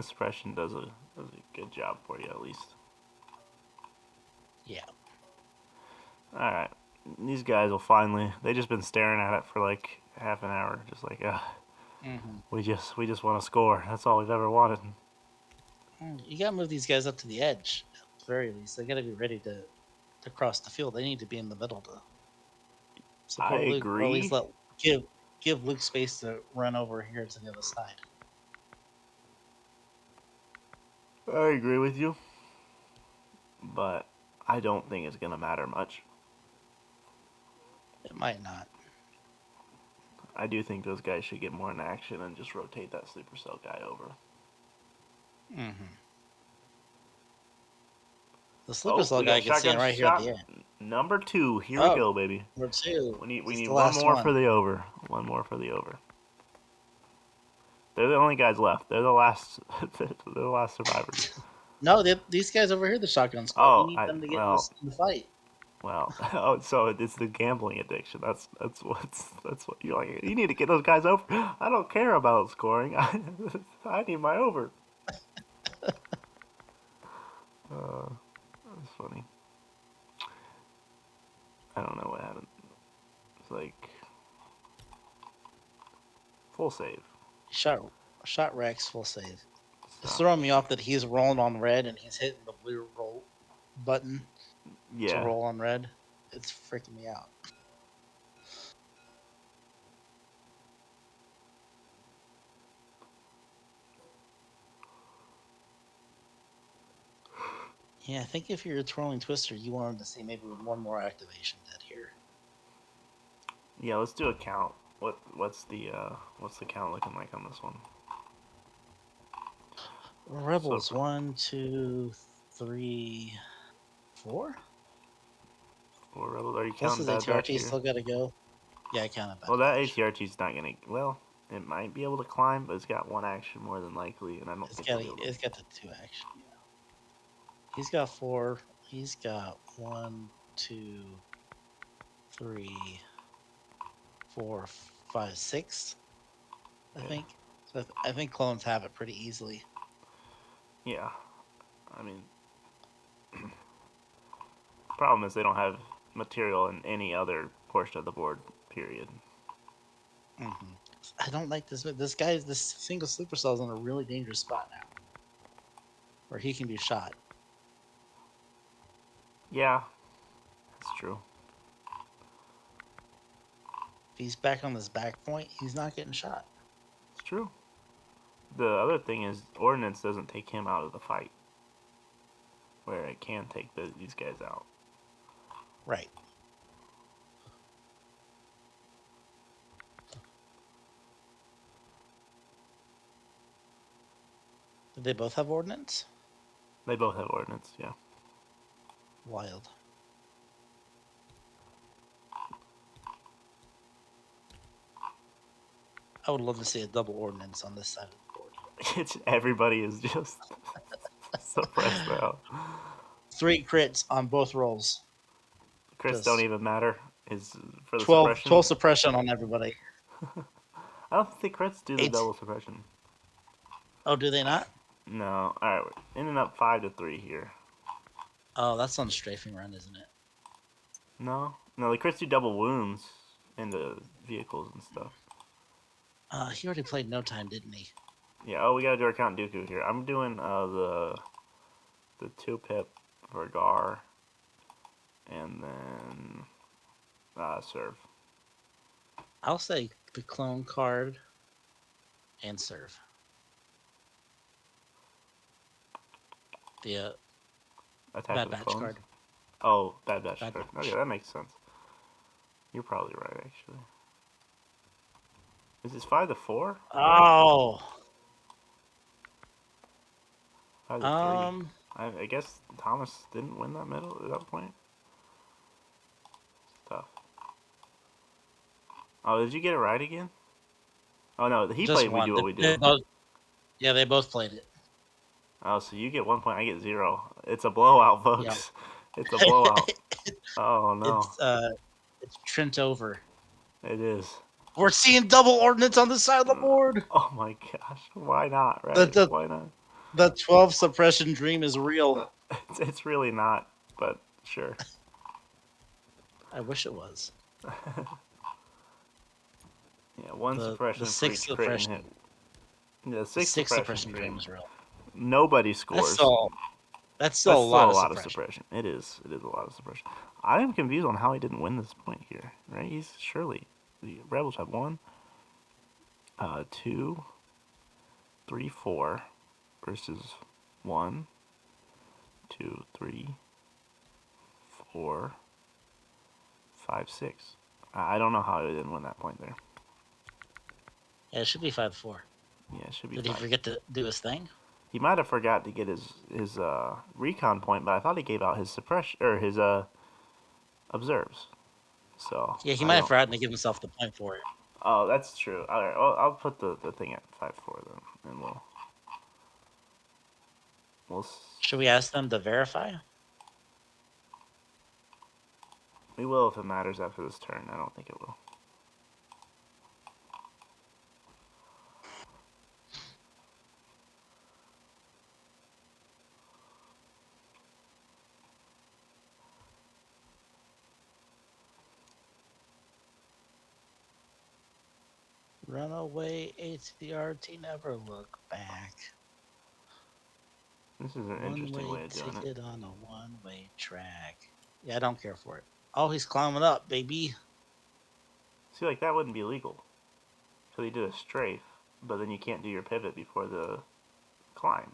Suppression does a good job for you at least. Yeah. Alright. These guys will finally. They just been staring at it for like half an hour, just like, we just want to score. That's all we've ever wanted. You gotta move these guys up to the edge. At the very least, they gotta be ready to cross the field. They need to be in the middle to support I Luke, or at least agree. give Luke space to run over here to the other side. I agree with you, but I don't think it's gonna matter much. It might not. I do think those guys should get more in action and just rotate that sleeper cell guy over. Mm-hmm. The sleeper Oh, cell we guy got can stand shotgun right here at the shot end. number 2. Here we Oh, go, baby. number 2. We It's need the one last more one. for the over. One more for the over. They're the only guys left. They're the last. They're the last survivors. No, these guys over here, the shotgun squad. You Oh, need them to get well, in the fight. well. Oh, so it's the gambling addiction. That's what you like. You need to get those guys over. I don't care about scoring. I need my over. That's funny. I don't know what happened. It's like full save. Shot Rex full save. It's Stop. throwing me off that he's rolling on red and he's hitting the blue roll button to Yeah. roll on red. It's freaking me out. Yeah, I think if you're a twirling twister, you wanted to see maybe one more activation dead here. Yeah. Let's do a count. What's the count looking like on this one? Rebels, So, 1, 2, 3, 4. 4 rebels. Are you Plus counting his bad batch ATRT here? still got to go. Yeah, I counted bad Well, that batch. ATRT's not gonna. Well, it might be able to climb, but it's got 1 action more than likely, and I don't think it'll be able to. It's got the 2 action. Yeah. He's got 4. He's got 1, 2, 3, 4, 5, 6. I Yeah. think. So I think clones have it pretty easily. Yeah. I mean, problem is they don't have material in any other portion of the board. Period. Mm-hmm. I don't like this. This single sleeper cell is in a really dangerous spot now, where he can be shot. Yeah, that's true. If he's back on this back point, he's not getting shot. It's true. The other thing is, ordnance doesn't take him out of the fight, where it can take these guys out. Right. Did they both have ordnance? They both have ordnance. Yeah. Wild. I would love to see a double ordnance on this side of the board. Everybody is just suppressed now. 3 crits on both rolls. Crits Just don't even matter. Is for the 12, suppression. 12 suppression on everybody. I don't think crits do the 8. double suppression. Oh, do they not? No. All right, we're ending up 5-3 here. Oh, that's on strafing run, isn't it? No, no, the crits do double wounds into vehicles and stuff. He already played no time, didn't he? Yeah. Oh, we gotta do our Count Dooku here. I'm doing the 2-pip for Gar, and then serve. I'll say the clone card and serve. The Attack Bad with Batch clones. card. Oh, Bad Batch Bad card. Batch. Okay, that makes sense. You're probably right, actually. Is this 5-4? Oh. 5-3. I guess Thomas didn't win that medal at that point. It's tough. Oh, did you get it right again? Oh no, he Just played We one. Do What We Do. Yeah, they both played it. Oh, so you get 1 point, I get 0. It's a blowout, folks. Yeah. It's a blowout. Oh no. It's Trent over. It is. We're seeing double ordnance on the side of the board. Oh my gosh. Why not, right? The Why not? the 12 suppression dream is real. It's really not, but sure. I wish it was. Yeah, one The suppression for 6 each crit and suppression. hit. Yeah, The 6 6 suppression dream dream. is real. Nobody That's scores. still That's a lot still a lot of of suppression. suppression. It is. It is a lot of suppression. I am confused on how he didn't win this point here. Right? He's surely the Rebels have 1, 2, 3, 4 versus 1, 2, 3, 4, 5, 6. I don't know how he didn't win that point there. Yeah, it should be 5-4. Yeah, it should be. Did 5. he forget to do his thing? He might have forgot to get his recon point, but I thought he gave out his suppression or his observes. So Yeah, he I might have don't- forgotten to give himself the point for it. Oh, that's true. All right, well, I'll put the thing at 5-4 then, and Should we ask them to verify? we will if it matters after this turn. I don't think it will. Runaway ATRT, never look back. This is an interesting way One-way of doing it. ticket on a one-way track. Yeah, I don't care for it. Oh, he's climbing up, baby. See, like that wouldn't be legal. So he did a strafe, but then you can't do your pivot before the climb.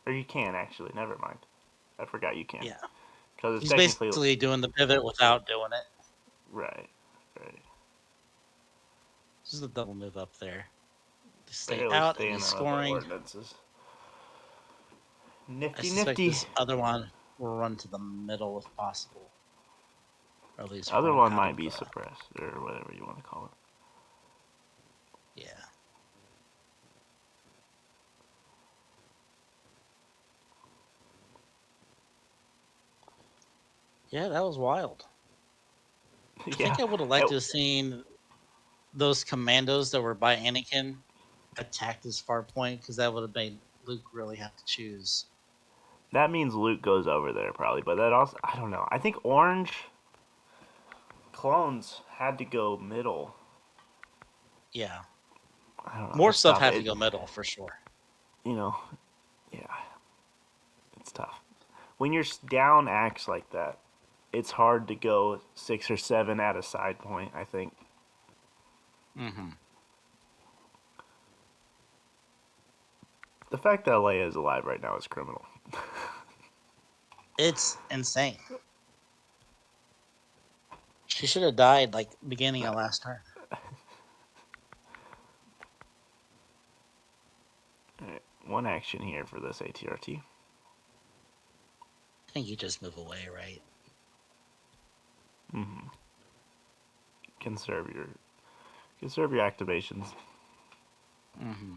Or you can actually. Never mind. I forgot you can. Yeah. Because it's He's technically basically doing the pivot without doing it. right. Right. This is a double move up there. Stay Barely out and staying he's out of the scoring. ordinances. I Nifty, suspect nifty. this other one will run to the middle if possible. Or at least The other run one out might of be the- suppressed or whatever you want to call it. Yeah. Yeah, that was wild. I think I would have liked to have seen those commandos that were by Anakin attack this far point, because that would have made Luke really have to choose. That means Luke goes over there probably, but that also I don't know. I think orange clones had to go middle. Yeah. I don't know. More It's stuff tough. had to go middle for sure. You know, yeah, it's tough. When you're down acts like that, it's hard to go 6 or 7 at a side point, I think. Mm-hmm. The fact that Leia is alive right now is criminal. It's insane. She should have died like beginning of last turn. Alright, 1 action here for this ATRT. I think you just move away, right? Mm-hmm. Conserve your activations. Mm-hmm.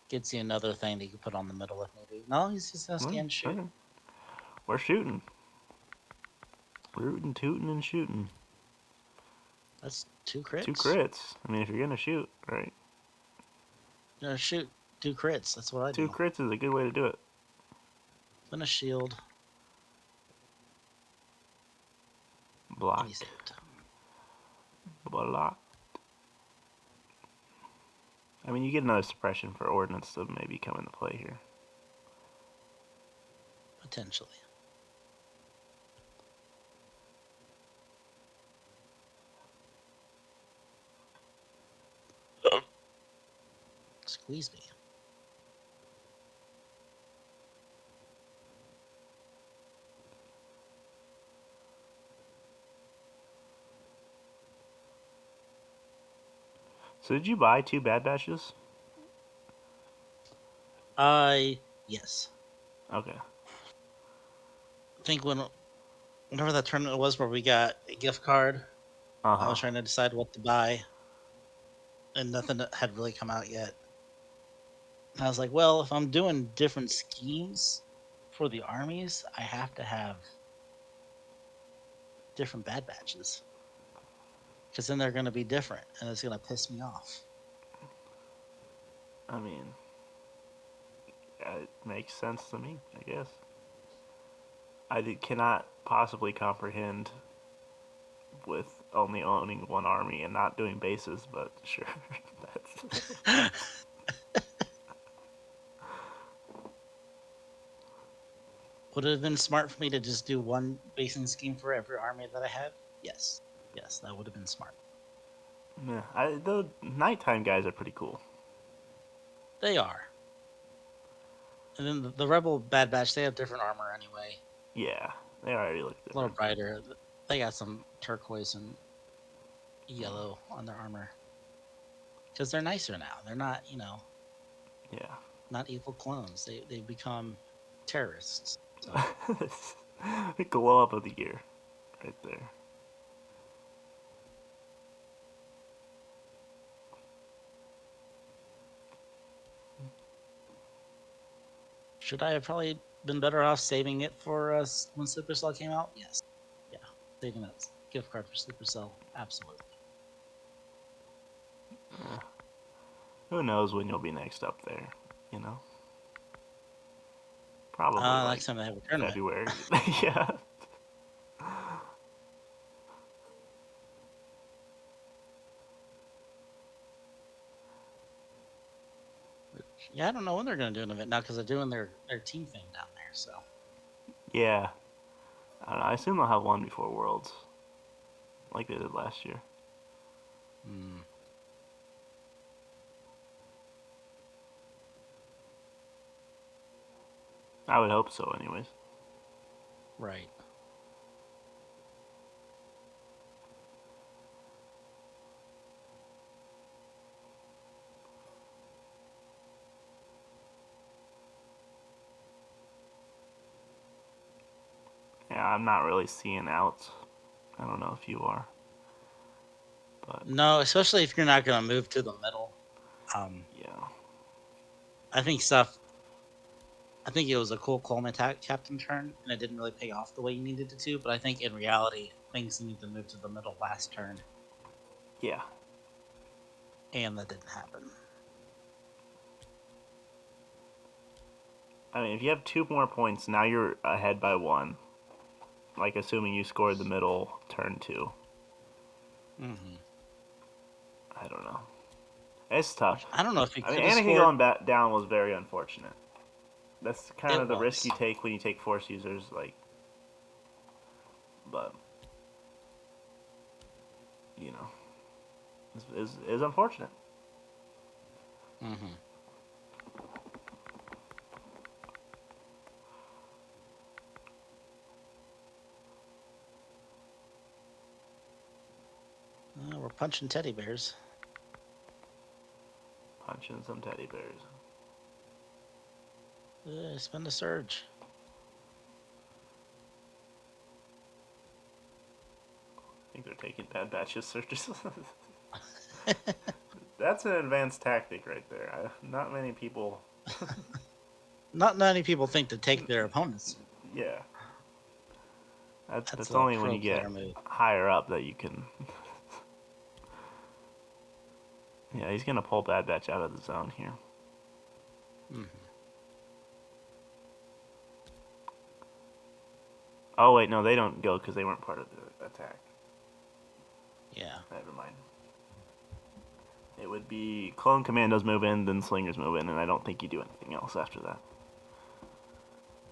Gets you another thing that you can put on the middle if maybe. No, he's just gonna scan shoot. Okay. We're shooting. Rootin', tootin', and shooting. That's 2 crits. 2 crits. I mean, if you're gonna shoot, right? Shoot 2 crits. That's what I 2 do. crits is a good way to do it. Then a shield. Block. And he saved. Block. I mean, you get another suppression for ordnance to maybe come into play here. Potentially. Squeeze me. So did you buy 2 bad batches? Yes. Okay. I think whenever that tournament was where we got a gift card, I was trying to decide what to buy, and nothing had really come out yet. And I was like, well, if I'm doing different schemes for the armies, I have to have different bad batches. Because then they're going to be different, and it's going to piss me off. I mean, yeah, it makes sense to me, I guess. Cannot possibly comprehend with only owning one army and not doing bases, but sure. That's Would it have been smart for me to just do one basing scheme for every army that I had? Yes. Yes, that would have been smart. yeah, the nighttime guys are pretty cool. They are. And then the Rebel Bad Batch, they have different armor anyway. Yeah, they already look A little different. brighter. They got some turquoise and yellow on their armor. Because they're nicer now. They're not, Yeah. not evil clones. They've become terrorists. So. The glow up of the year, right there. Should I have probably been better off saving it for when Supercell came out? Yes. Yeah. Saving that gift card for Supercell. Absolutely. Who knows when you'll be next up there, you know? Probably like Next time they have a tournament. February. Yeah. Yeah, I don't know when they're going to do an event now because they're doing their team thing down there. So Yeah. I don't know. I assume they'll have one before Worlds, like they did last year. I would hope so, anyways. right. Yeah, I'm not really seeing outs. I don't know if you are. But No, especially if you're not going to move to the middle. yeah. I think it was a cool Coleman captain turn, and it didn't really pay off the way you needed it to. But I think in reality, things need to move to the middle last turn. Yeah. And that didn't happen. I mean, if you have 2 more points, now you're ahead by 1. Like, assuming you scored the middle turn 2. Mm-hmm. I don't know. It's tough. I don't know if you I mean, could have Anakin scored. going down was very unfortunate. That's kind It of the risk was. you take when you take Force users, like. But you know, is unfortunate. Mm-hmm. We're punching teddy bears. Punching some teddy bears. Spend a surge. I think they're taking bad batches searches. That's an advanced tactic right there. Not many people. Not many people think to take their opponents. Yeah. That's That's a only when pro you get player move. higher up that you can. Yeah, he's gonna pull Bad Batch out of the zone here. Mhm. Oh wait, no, they don't go because they weren't part of the attack. Yeah. Never mind. It would be clone commandos move in, then slingers move in, and I don't think you do anything else after that.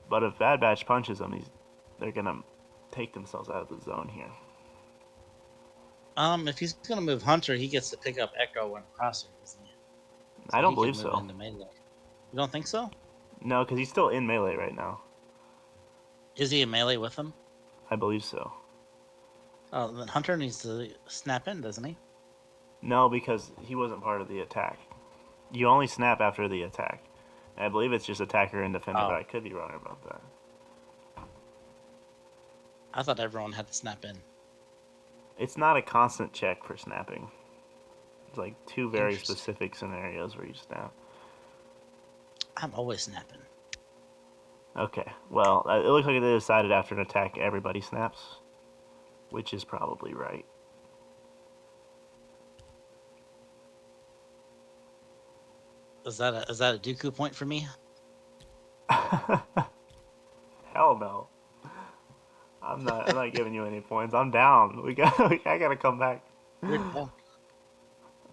But if Bad Batch punches them, they're gonna take themselves out of the zone here. If he's gonna move Hunter, he gets to pick up Echo and Crosshair, doesn't he? I So don't he can believe move so. into melee. You don't think so? No, because he's still in melee right now. Is he in melee with him? I believe so. Oh, then Hunter needs to snap in, doesn't he? No, because he wasn't part of the attack. You only snap after the attack. And I believe it's just attacker and defender, but Oh, I could be wrong about that. I thought everyone had to snap in. It's not a constant check for snapping. It's like two very Interesting. specific scenarios where you snap. I'm always snapping. Okay, well, it looks like they decided after an attack everybody snaps, which is probably right. Is that a Dooku point for me? Hell no. I'm not giving you any points. I'm down. I gotta come back. You're down.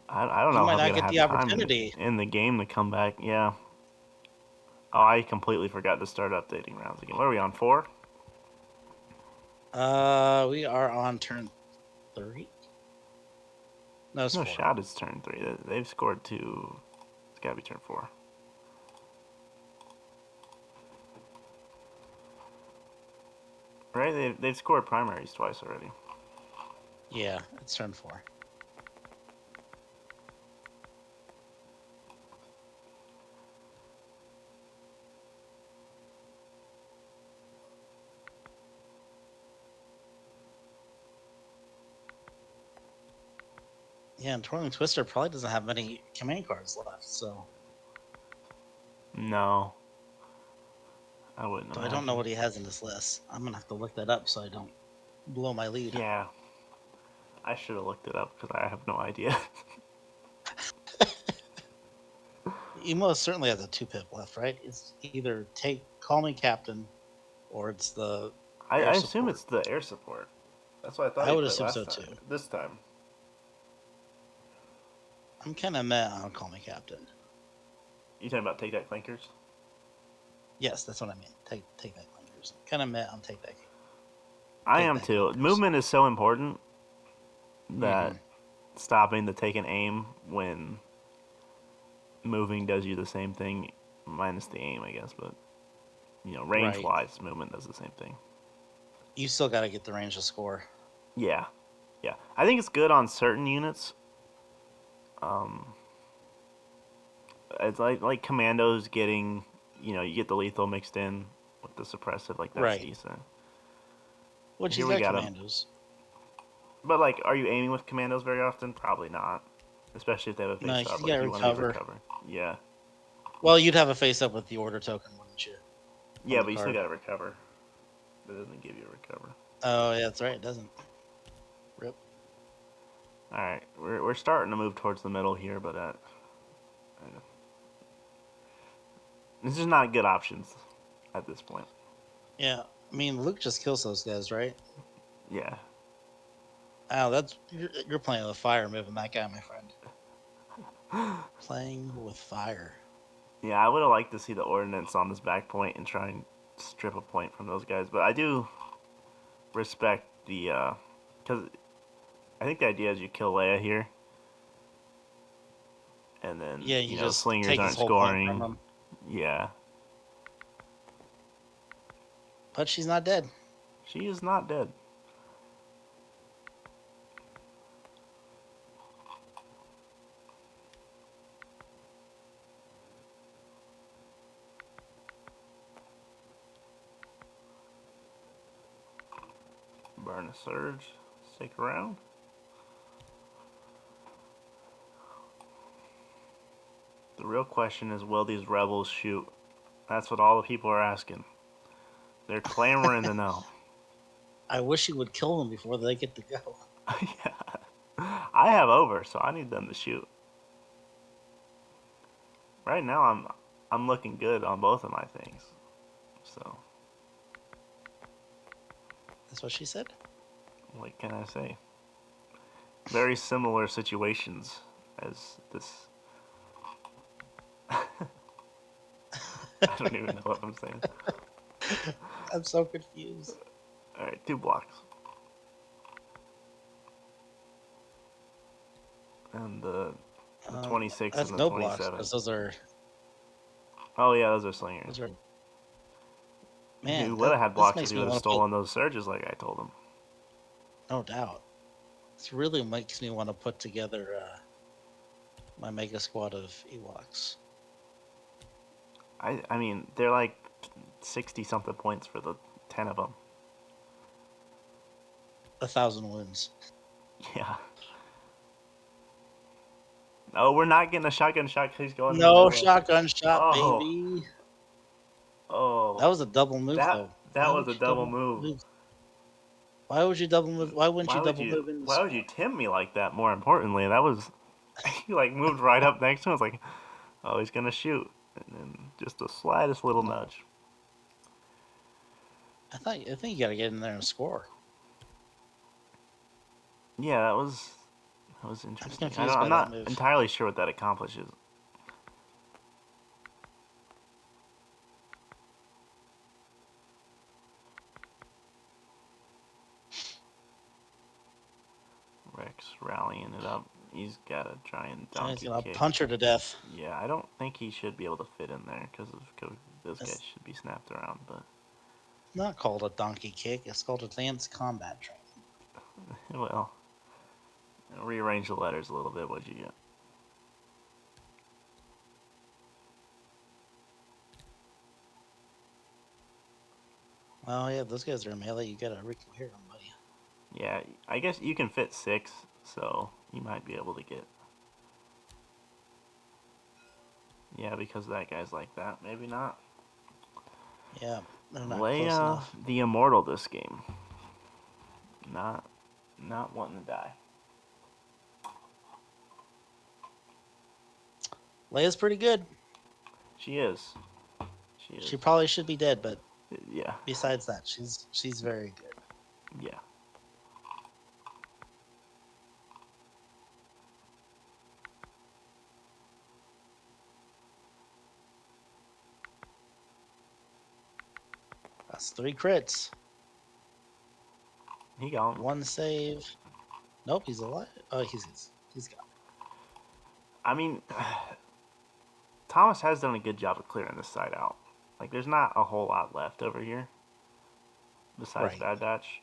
I don't You know if might I'm not gonna get have the time opportunity. in the game to come back. Yeah. Oh, I completely forgot to start updating rounds again. What are we on, 4? We are on turn 3. No, it's No, 4. Shad is turn 3. They've scored 2. It's gotta be turn 4. Right? They've scored primaries twice already. Yeah, it's turn 4. Yeah, and Twirling Twister probably doesn't have many command cards left, so No, I wouldn't I don't know imagine. what he has in this list. I'm gonna have to look that up so I don't blow my lead. Yeah, I should have looked it up because I have no idea. He most certainly has a 2-pip left, right? It's either take Call Me Captain or it's the I air assume support. it's the air support. That's what I thought I he would played assume last so time. too. This time. I'm kind of meh on Call Me Captain. You talking about take that clankers? Yes, that's what I mean. Take that clankers. Kind of meh on I take am that too. clankers. Movement is so important that Mm-hmm. stopping to take an aim when moving does you the same thing, minus the aim, I guess. But range Right. wise, movement does the same thing. You still got to get the range to score. Yeah, yeah. I think it's good on certain units. Um, it's like commandos getting, you get the lethal mixed in with the suppressive, like that's Right. decent. Which Here he's we got got him. commandos. But like, are you aiming with commandos very often? Probably not. Especially if they have a No, face up. he's Like got you want to recover. recover. Yeah. Well, you'd have a face up with the order token, wouldn't you? On Yeah, the but you still card. gotta recover. That doesn't give you a recover. Oh, yeah, that's right. It doesn't. Rip. All right, we're starting to move towards the middle here, but this is not good options at this point. Yeah. I mean, Luke just kills those guys, right? Yeah. Oh, you're playing with fire, moving that guy, my friend. Playing with fire. Yeah, I would have liked to see the ordnance on this back point and try and strip a point from those guys, but I do respect the because I think the idea is you kill Leia here, and then Yeah, you just slingers take his aren't whole point from scoring. him. Yeah, But she's not dead. she is not dead. Burn a surge. Stick around. The real question is, will these rebels shoot? That's what all the people are asking. They're clamoring to know. I wish he would kill them before they get to go. Yeah. I have over, so I need them to shoot. Right now, I'm looking good on both of my things. So, That's what she said. what can I say? Very similar situations as this. I don't even know what I'm saying. I'm so confused. All right, 2 blocks. And the 26 and That's the no blocks 27. because those are Oh yeah, those are slingers. those are. He Man, would have had this blocks if makes he me would have want to put. stolen those surges like I told him. No doubt. This really makes me want to put together my mega squad of Ewoks. I mean, they're like 60 something points for the 10 of them. 1,000 wounds. Yeah. Oh, we're not getting a shotgun shot because he's going the No other way. shotgun shot, Oh, baby. That oh, was a double move, that though. that Why was would a you double double move. move? Why would you double move? Why wouldn't you Why would double you? move in the Why would you squad? Tim me like that? More importantly, that was he like moved right up next to him. I was like, oh, he's gonna shoot, and then just the slightest little No, nudge. I think you got to get in there and score. Yeah, that was I'm interesting. confused I'm by that not move. entirely sure what that accomplishes. Rex rallying it up. He's got to try and And he's donkey gonna kick. punch her to death. Yeah, I don't think he should be able to fit in there because those guys It's should be snapped around. But not called a donkey kick. It's called advanced combat training. well, rearrange the letters a little bit. What'd you get? Well, yeah, those guys are melee. You gotta recohere them, buddy. Yeah, I guess you can fit 6, so you might be able to get. Yeah, because that guy's like that. Maybe not. Yeah, they're not close Leia enough. the Immortal this game. Not not wanting to die. Leia's pretty good. She is. She is. She probably should be dead, but Yeah. besides that, she's very good. Yeah. That's 3 crits, He gone. 1 save. Nope, he's alive. Oh, he's gone. I mean, Thomas has done a good job of clearing this side out. Like, there's not a whole lot left over here. Besides Right. Bad Batch.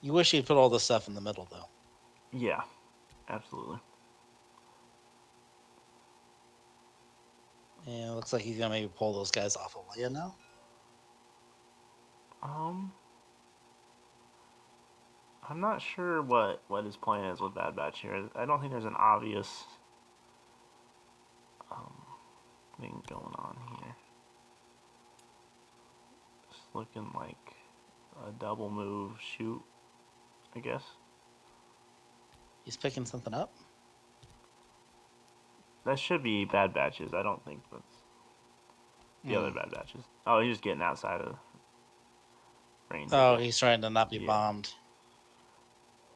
You wish he'd put all this stuff in the middle, though. Yeah. Absolutely. Yeah, looks like he's gonna maybe pull those guys off of Leia now. Um, I'm not sure what his plan is with Bad Batch here. I don't think there's an obvious um, thing going on here. It's looking like a double move shoot, I guess. He's picking something up. That should be Bad Batches. I don't think that's the other Bad Batches. Oh, he's just getting outside of range. Oh, he's trying to not be Yeah. bombed.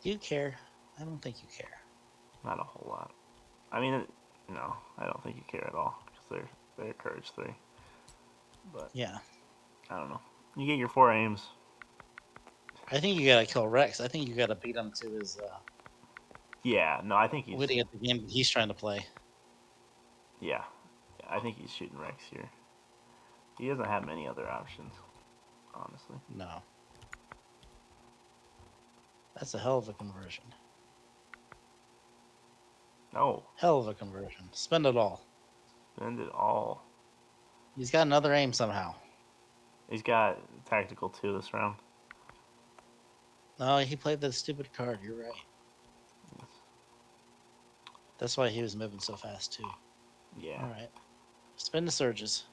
Do you care? I don't think you care. Not a whole lot. I mean, no, I don't think you care at all because they're Courage 3. But Yeah. I don't know. You get your 4 aims. I think you gotta kill Rex. I think you gotta beat him to his Yeah, no, I think he's. Witty at the game that he's trying to play. Yeah, I think he's shooting Rex here. He doesn't have many other options, honestly. No. That's a hell of a conversion. No, Hell of a conversion. Spend it all. spend it all. He's got another aim somehow. He's got tactical 2 this round. No, he played that stupid card. You're right. That's why he was moving so fast too. Yeah. All right. Spin the surges.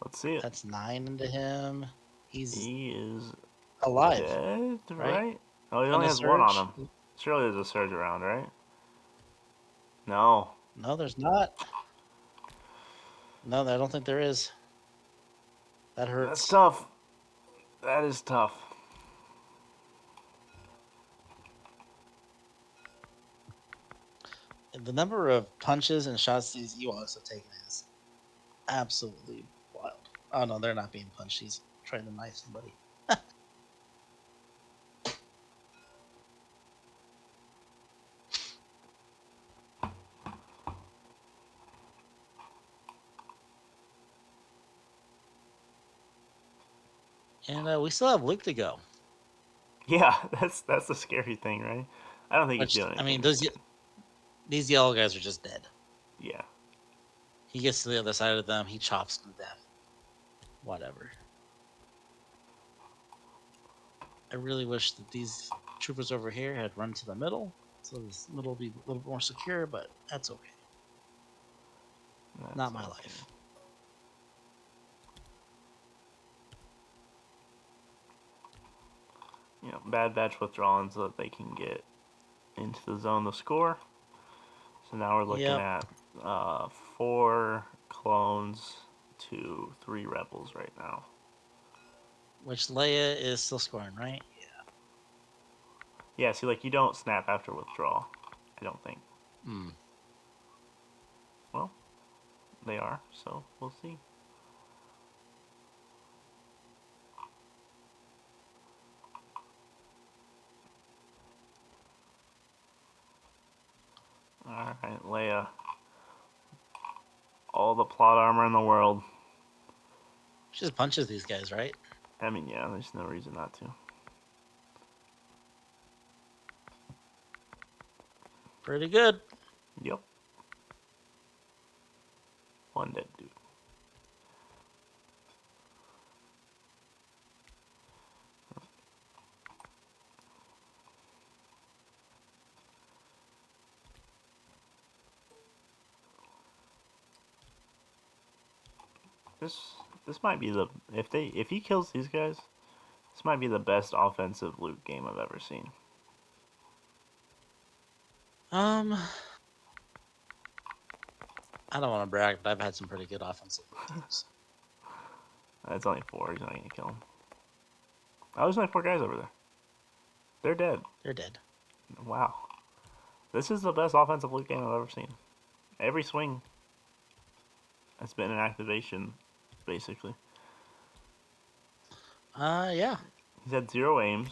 Let's see it. That's 9 into him. He is alive. dead, right? right? Oh, he On only the has 1 on surge. him. Surely there's a surge around, right? No. No, there's not. No, I don't think there is. That That's hurts. tough. That is tough. The number of punches and shots these Ewoks have taken is absolutely wild. Oh no, they're not being punched. He's trying to knife somebody. And we still have Luke to go. Yeah, that's the scary thing, right? I don't think he's Which doing I mean, anything. these yellow guys are just dead. Yeah. He gets to the other side of them, he chops them to death. Whatever. I really wish that these troopers over here had run to the middle, so this middle would be a little more secure, but that's okay. Not my life. You know, bad batch withdrawing so that they can get into the zone to score. So now we're looking at 4 clones to 3 rebels right now. Which Leia is still scoring, right? Yeah, see, like, you don't snap after withdrawal. I don't think. Hmm. Well, they are, so we'll see. Alright, Leia. All the plot armor in the world. She just punches these guys, right? I mean, yeah, there's no reason not to. Pretty good. Yep. One dead dude. This might be the if he kills these guys, this might be the best offensive loot game I've ever seen. I don't want to brag, but I've had some pretty good offensive teams. It's only 4. He's not gonna kill him. Oh, there's only 4 guys over there. They're dead. They're dead. Wow. This is the best offensive loot game I've ever seen. Every swing has been an activation, basically. Yeah. He's had 0 aims.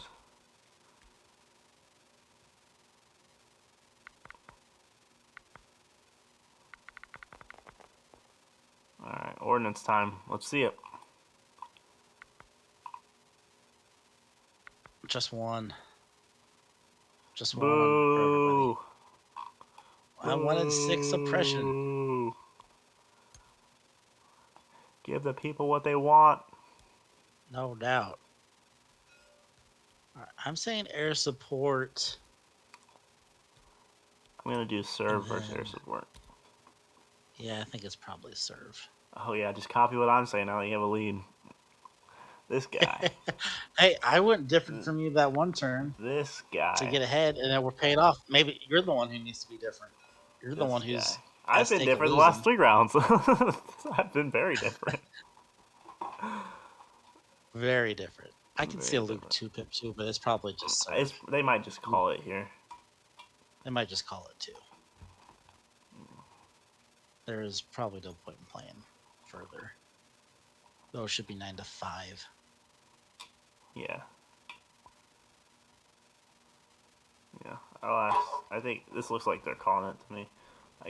Alright, ordnance time. Let's see it. Just one. Just Boo! one for everybody. Boo! I wanted 6 suppression. Give the people what they want. No doubt. Right, I'm saying air support. I'm gonna do serve versus air support. Yeah, I think it's probably serve. Oh yeah, just copy what I'm saying now that you have a lead. This guy. Hey, I went different from you that one turn. This guy. To get ahead, and then we're paid off. Maybe you're the one who needs to be different. You're the one who's. I've been different the last 3 rounds. I've been very different. Very different. I can see a Luke 2 pip too, but it's probably just. They might just call it here. They might just call it 2. There is probably no point in playing further. Though it should be 9 to 5. Yeah. Yeah. I'll ask. I think this looks like they're calling it to me.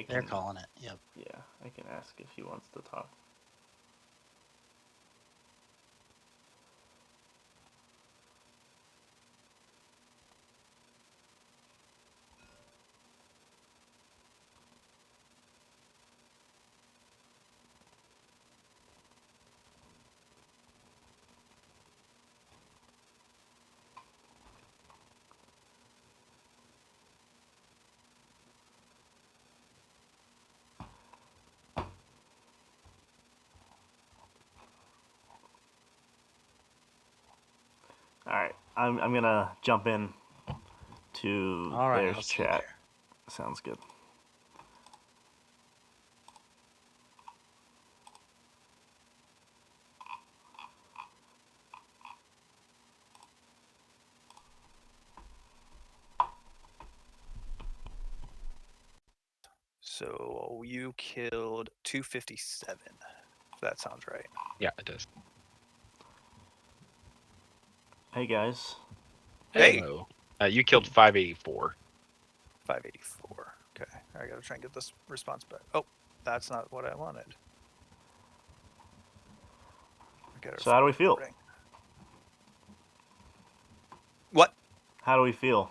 They're calling it. Yep. Yeah, I can ask if he wants to talk. All right, I'm gonna jump in to All right, there's I'll see you chat. there. Sounds good. So you killed 257. If that sounds right. Yeah, it does. Hey guys. Hey. Hello. You killed 584. 584. Okay, I gotta try and get this response back. Oh, that's not what I wanted. So how do we feel? Recording. What? How do we feel?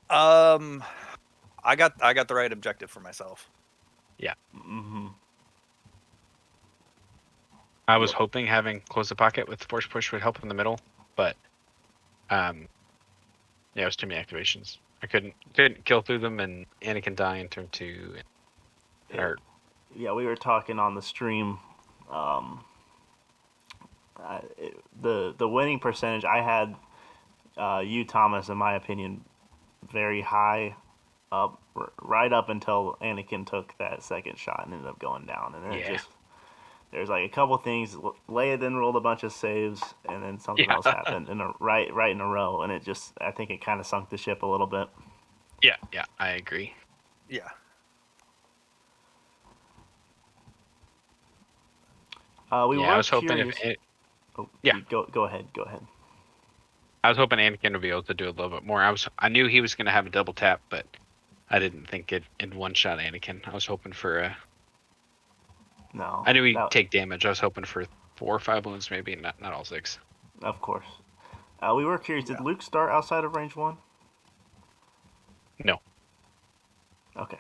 I got the right objective for myself. Mm-hmm. I was hoping having close the pocket with force push would help in the middle, but yeah, it was too many activations. I couldn't kill through them, and Anakin die in turn 2. It hurt. Yeah, we were talking on the stream. The winning percentage, I had you, Thomas, in my opinion, very high up, right up until Anakin took that second shot and ended up going down. And then it Yeah. just, there's like a couple things. Leia then rolled a bunch of saves, and then something Yeah. else happened right in a row, and it just, I think it kind of sunk the ship a little bit. Yeah, I agree. Yeah. We Yeah, were I was hoping curious. Yeah. Go ahead. I was hoping Anakin would be able to do a little bit more. I knew he was going to have a double tap, but I didn't think it'd one shot Anakin. I was hoping for No. I knew he'd take damage. I was hoping for 4 or 5 wounds, maybe, not all 6. Of course. We were curious. Yeah. Did Luke start outside of range 1? No. Okay.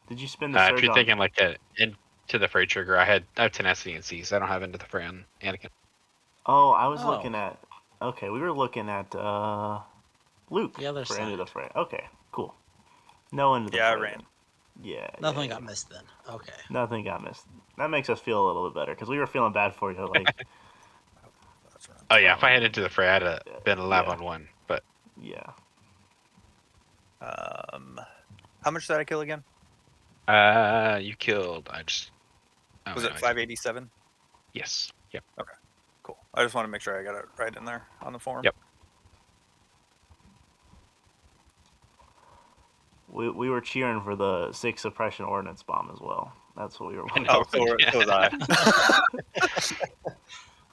Did you spin the surge if you're on? thinking like into the fray trigger, I have tenacity and seize. I don't have into the fray on Anakin. Oh, I was Oh. looking at. Okay, we were looking at Luke The other for into the side. fray. Okay, cool. No into the Yeah, I fray. ran. Then. Yeah. Nothing got missed then. Okay. Nothing got missed. That makes us feel a little bit better because we were feeling bad for you. Like, That's right. Oh yeah, if I had into the fray, I'd have been a lab Yeah. on 1. But yeah. How much did I kill again? you killed. Was it 587? Yes. Yep. Cool. I just want to make sure I got it right in there on the form. Yep. We were cheering for the 6 suppression ordnance bomb as well. That's what we were. Oh, so was I.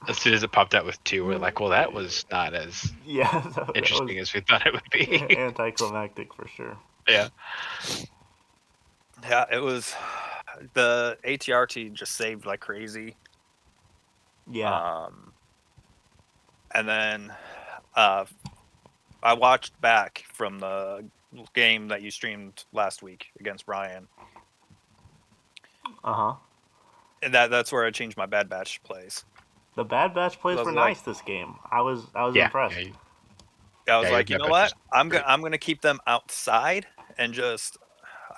As soon as it popped out with 2, we're like, well, that was not as Yeah. That interesting was as we thought it would be. anticlimactic for sure. Yeah. Yeah, it was. The ATRT just saved like crazy. Yeah. And then I watched back from the game that you streamed last week against Brian. Uh-huh. And that's where I changed my Bad Batch plays. The Bad Batch plays I was were like- nice this game. I was impressed. I was Yeah, like, your you know Bad what? Batch is I'm gonna keep them outside and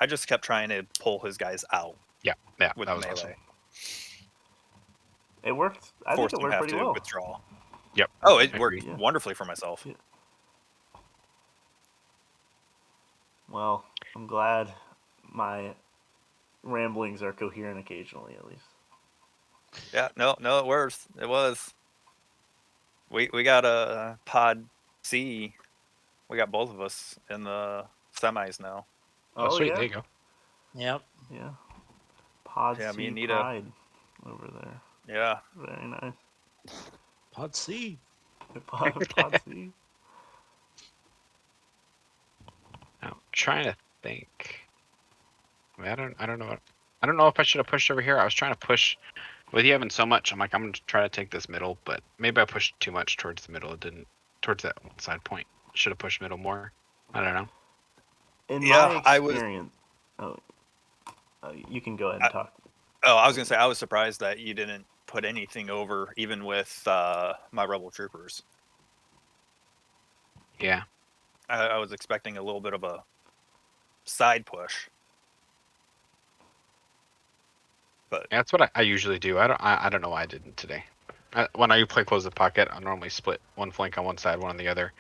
I just kept trying to pull his guys out Yeah, with that was melee. awesome. It worked. I think Forced it him worked have pretty to well. withdraw. Yep. Oh, it I worked agree. Yeah. wonderfully for myself. Yeah. Well, I'm glad my ramblings are coherent occasionally, at least. Yeah, no, it was. It was. We got a pod C. We got both of us in the semis now. Oh, sweet. yeah. There you go. Yep. Yeah. Pod Yeah, me C and Nita. Pride over there. Yeah. Very nice. Pod C. Pod C. I'm trying to think. I mean, I don't know. I don't know if I should have pushed over here. I was trying to push with you having so much. I'm like, I'm gonna try to take this middle, but maybe I pushed too much towards the middle. It didn't towards that one side point. Should have pushed middle more. I don't know. In Yeah, my I was- experience, you can go ahead and talk. Oh, I was gonna say I was surprised that you didn't put anything over, even with my Rebel troopers. Yeah. I was expecting a little bit of a side push. But That's what I usually do. I don't know why I didn't today. When I play close the pocket, I normally split one flank on one side, one on the other.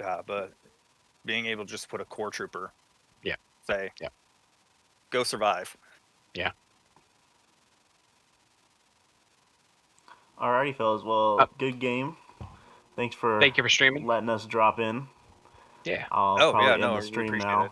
Yeah, but being able to just put a core trooper. Yeah. Say. Yeah. Go survive. Yeah. Alrighty, fellas. Well, good game. Thanks for Thank you for streaming. letting us drop in. Yeah. I'll Oh, probably yeah, end no, the we stream appreciate now. it.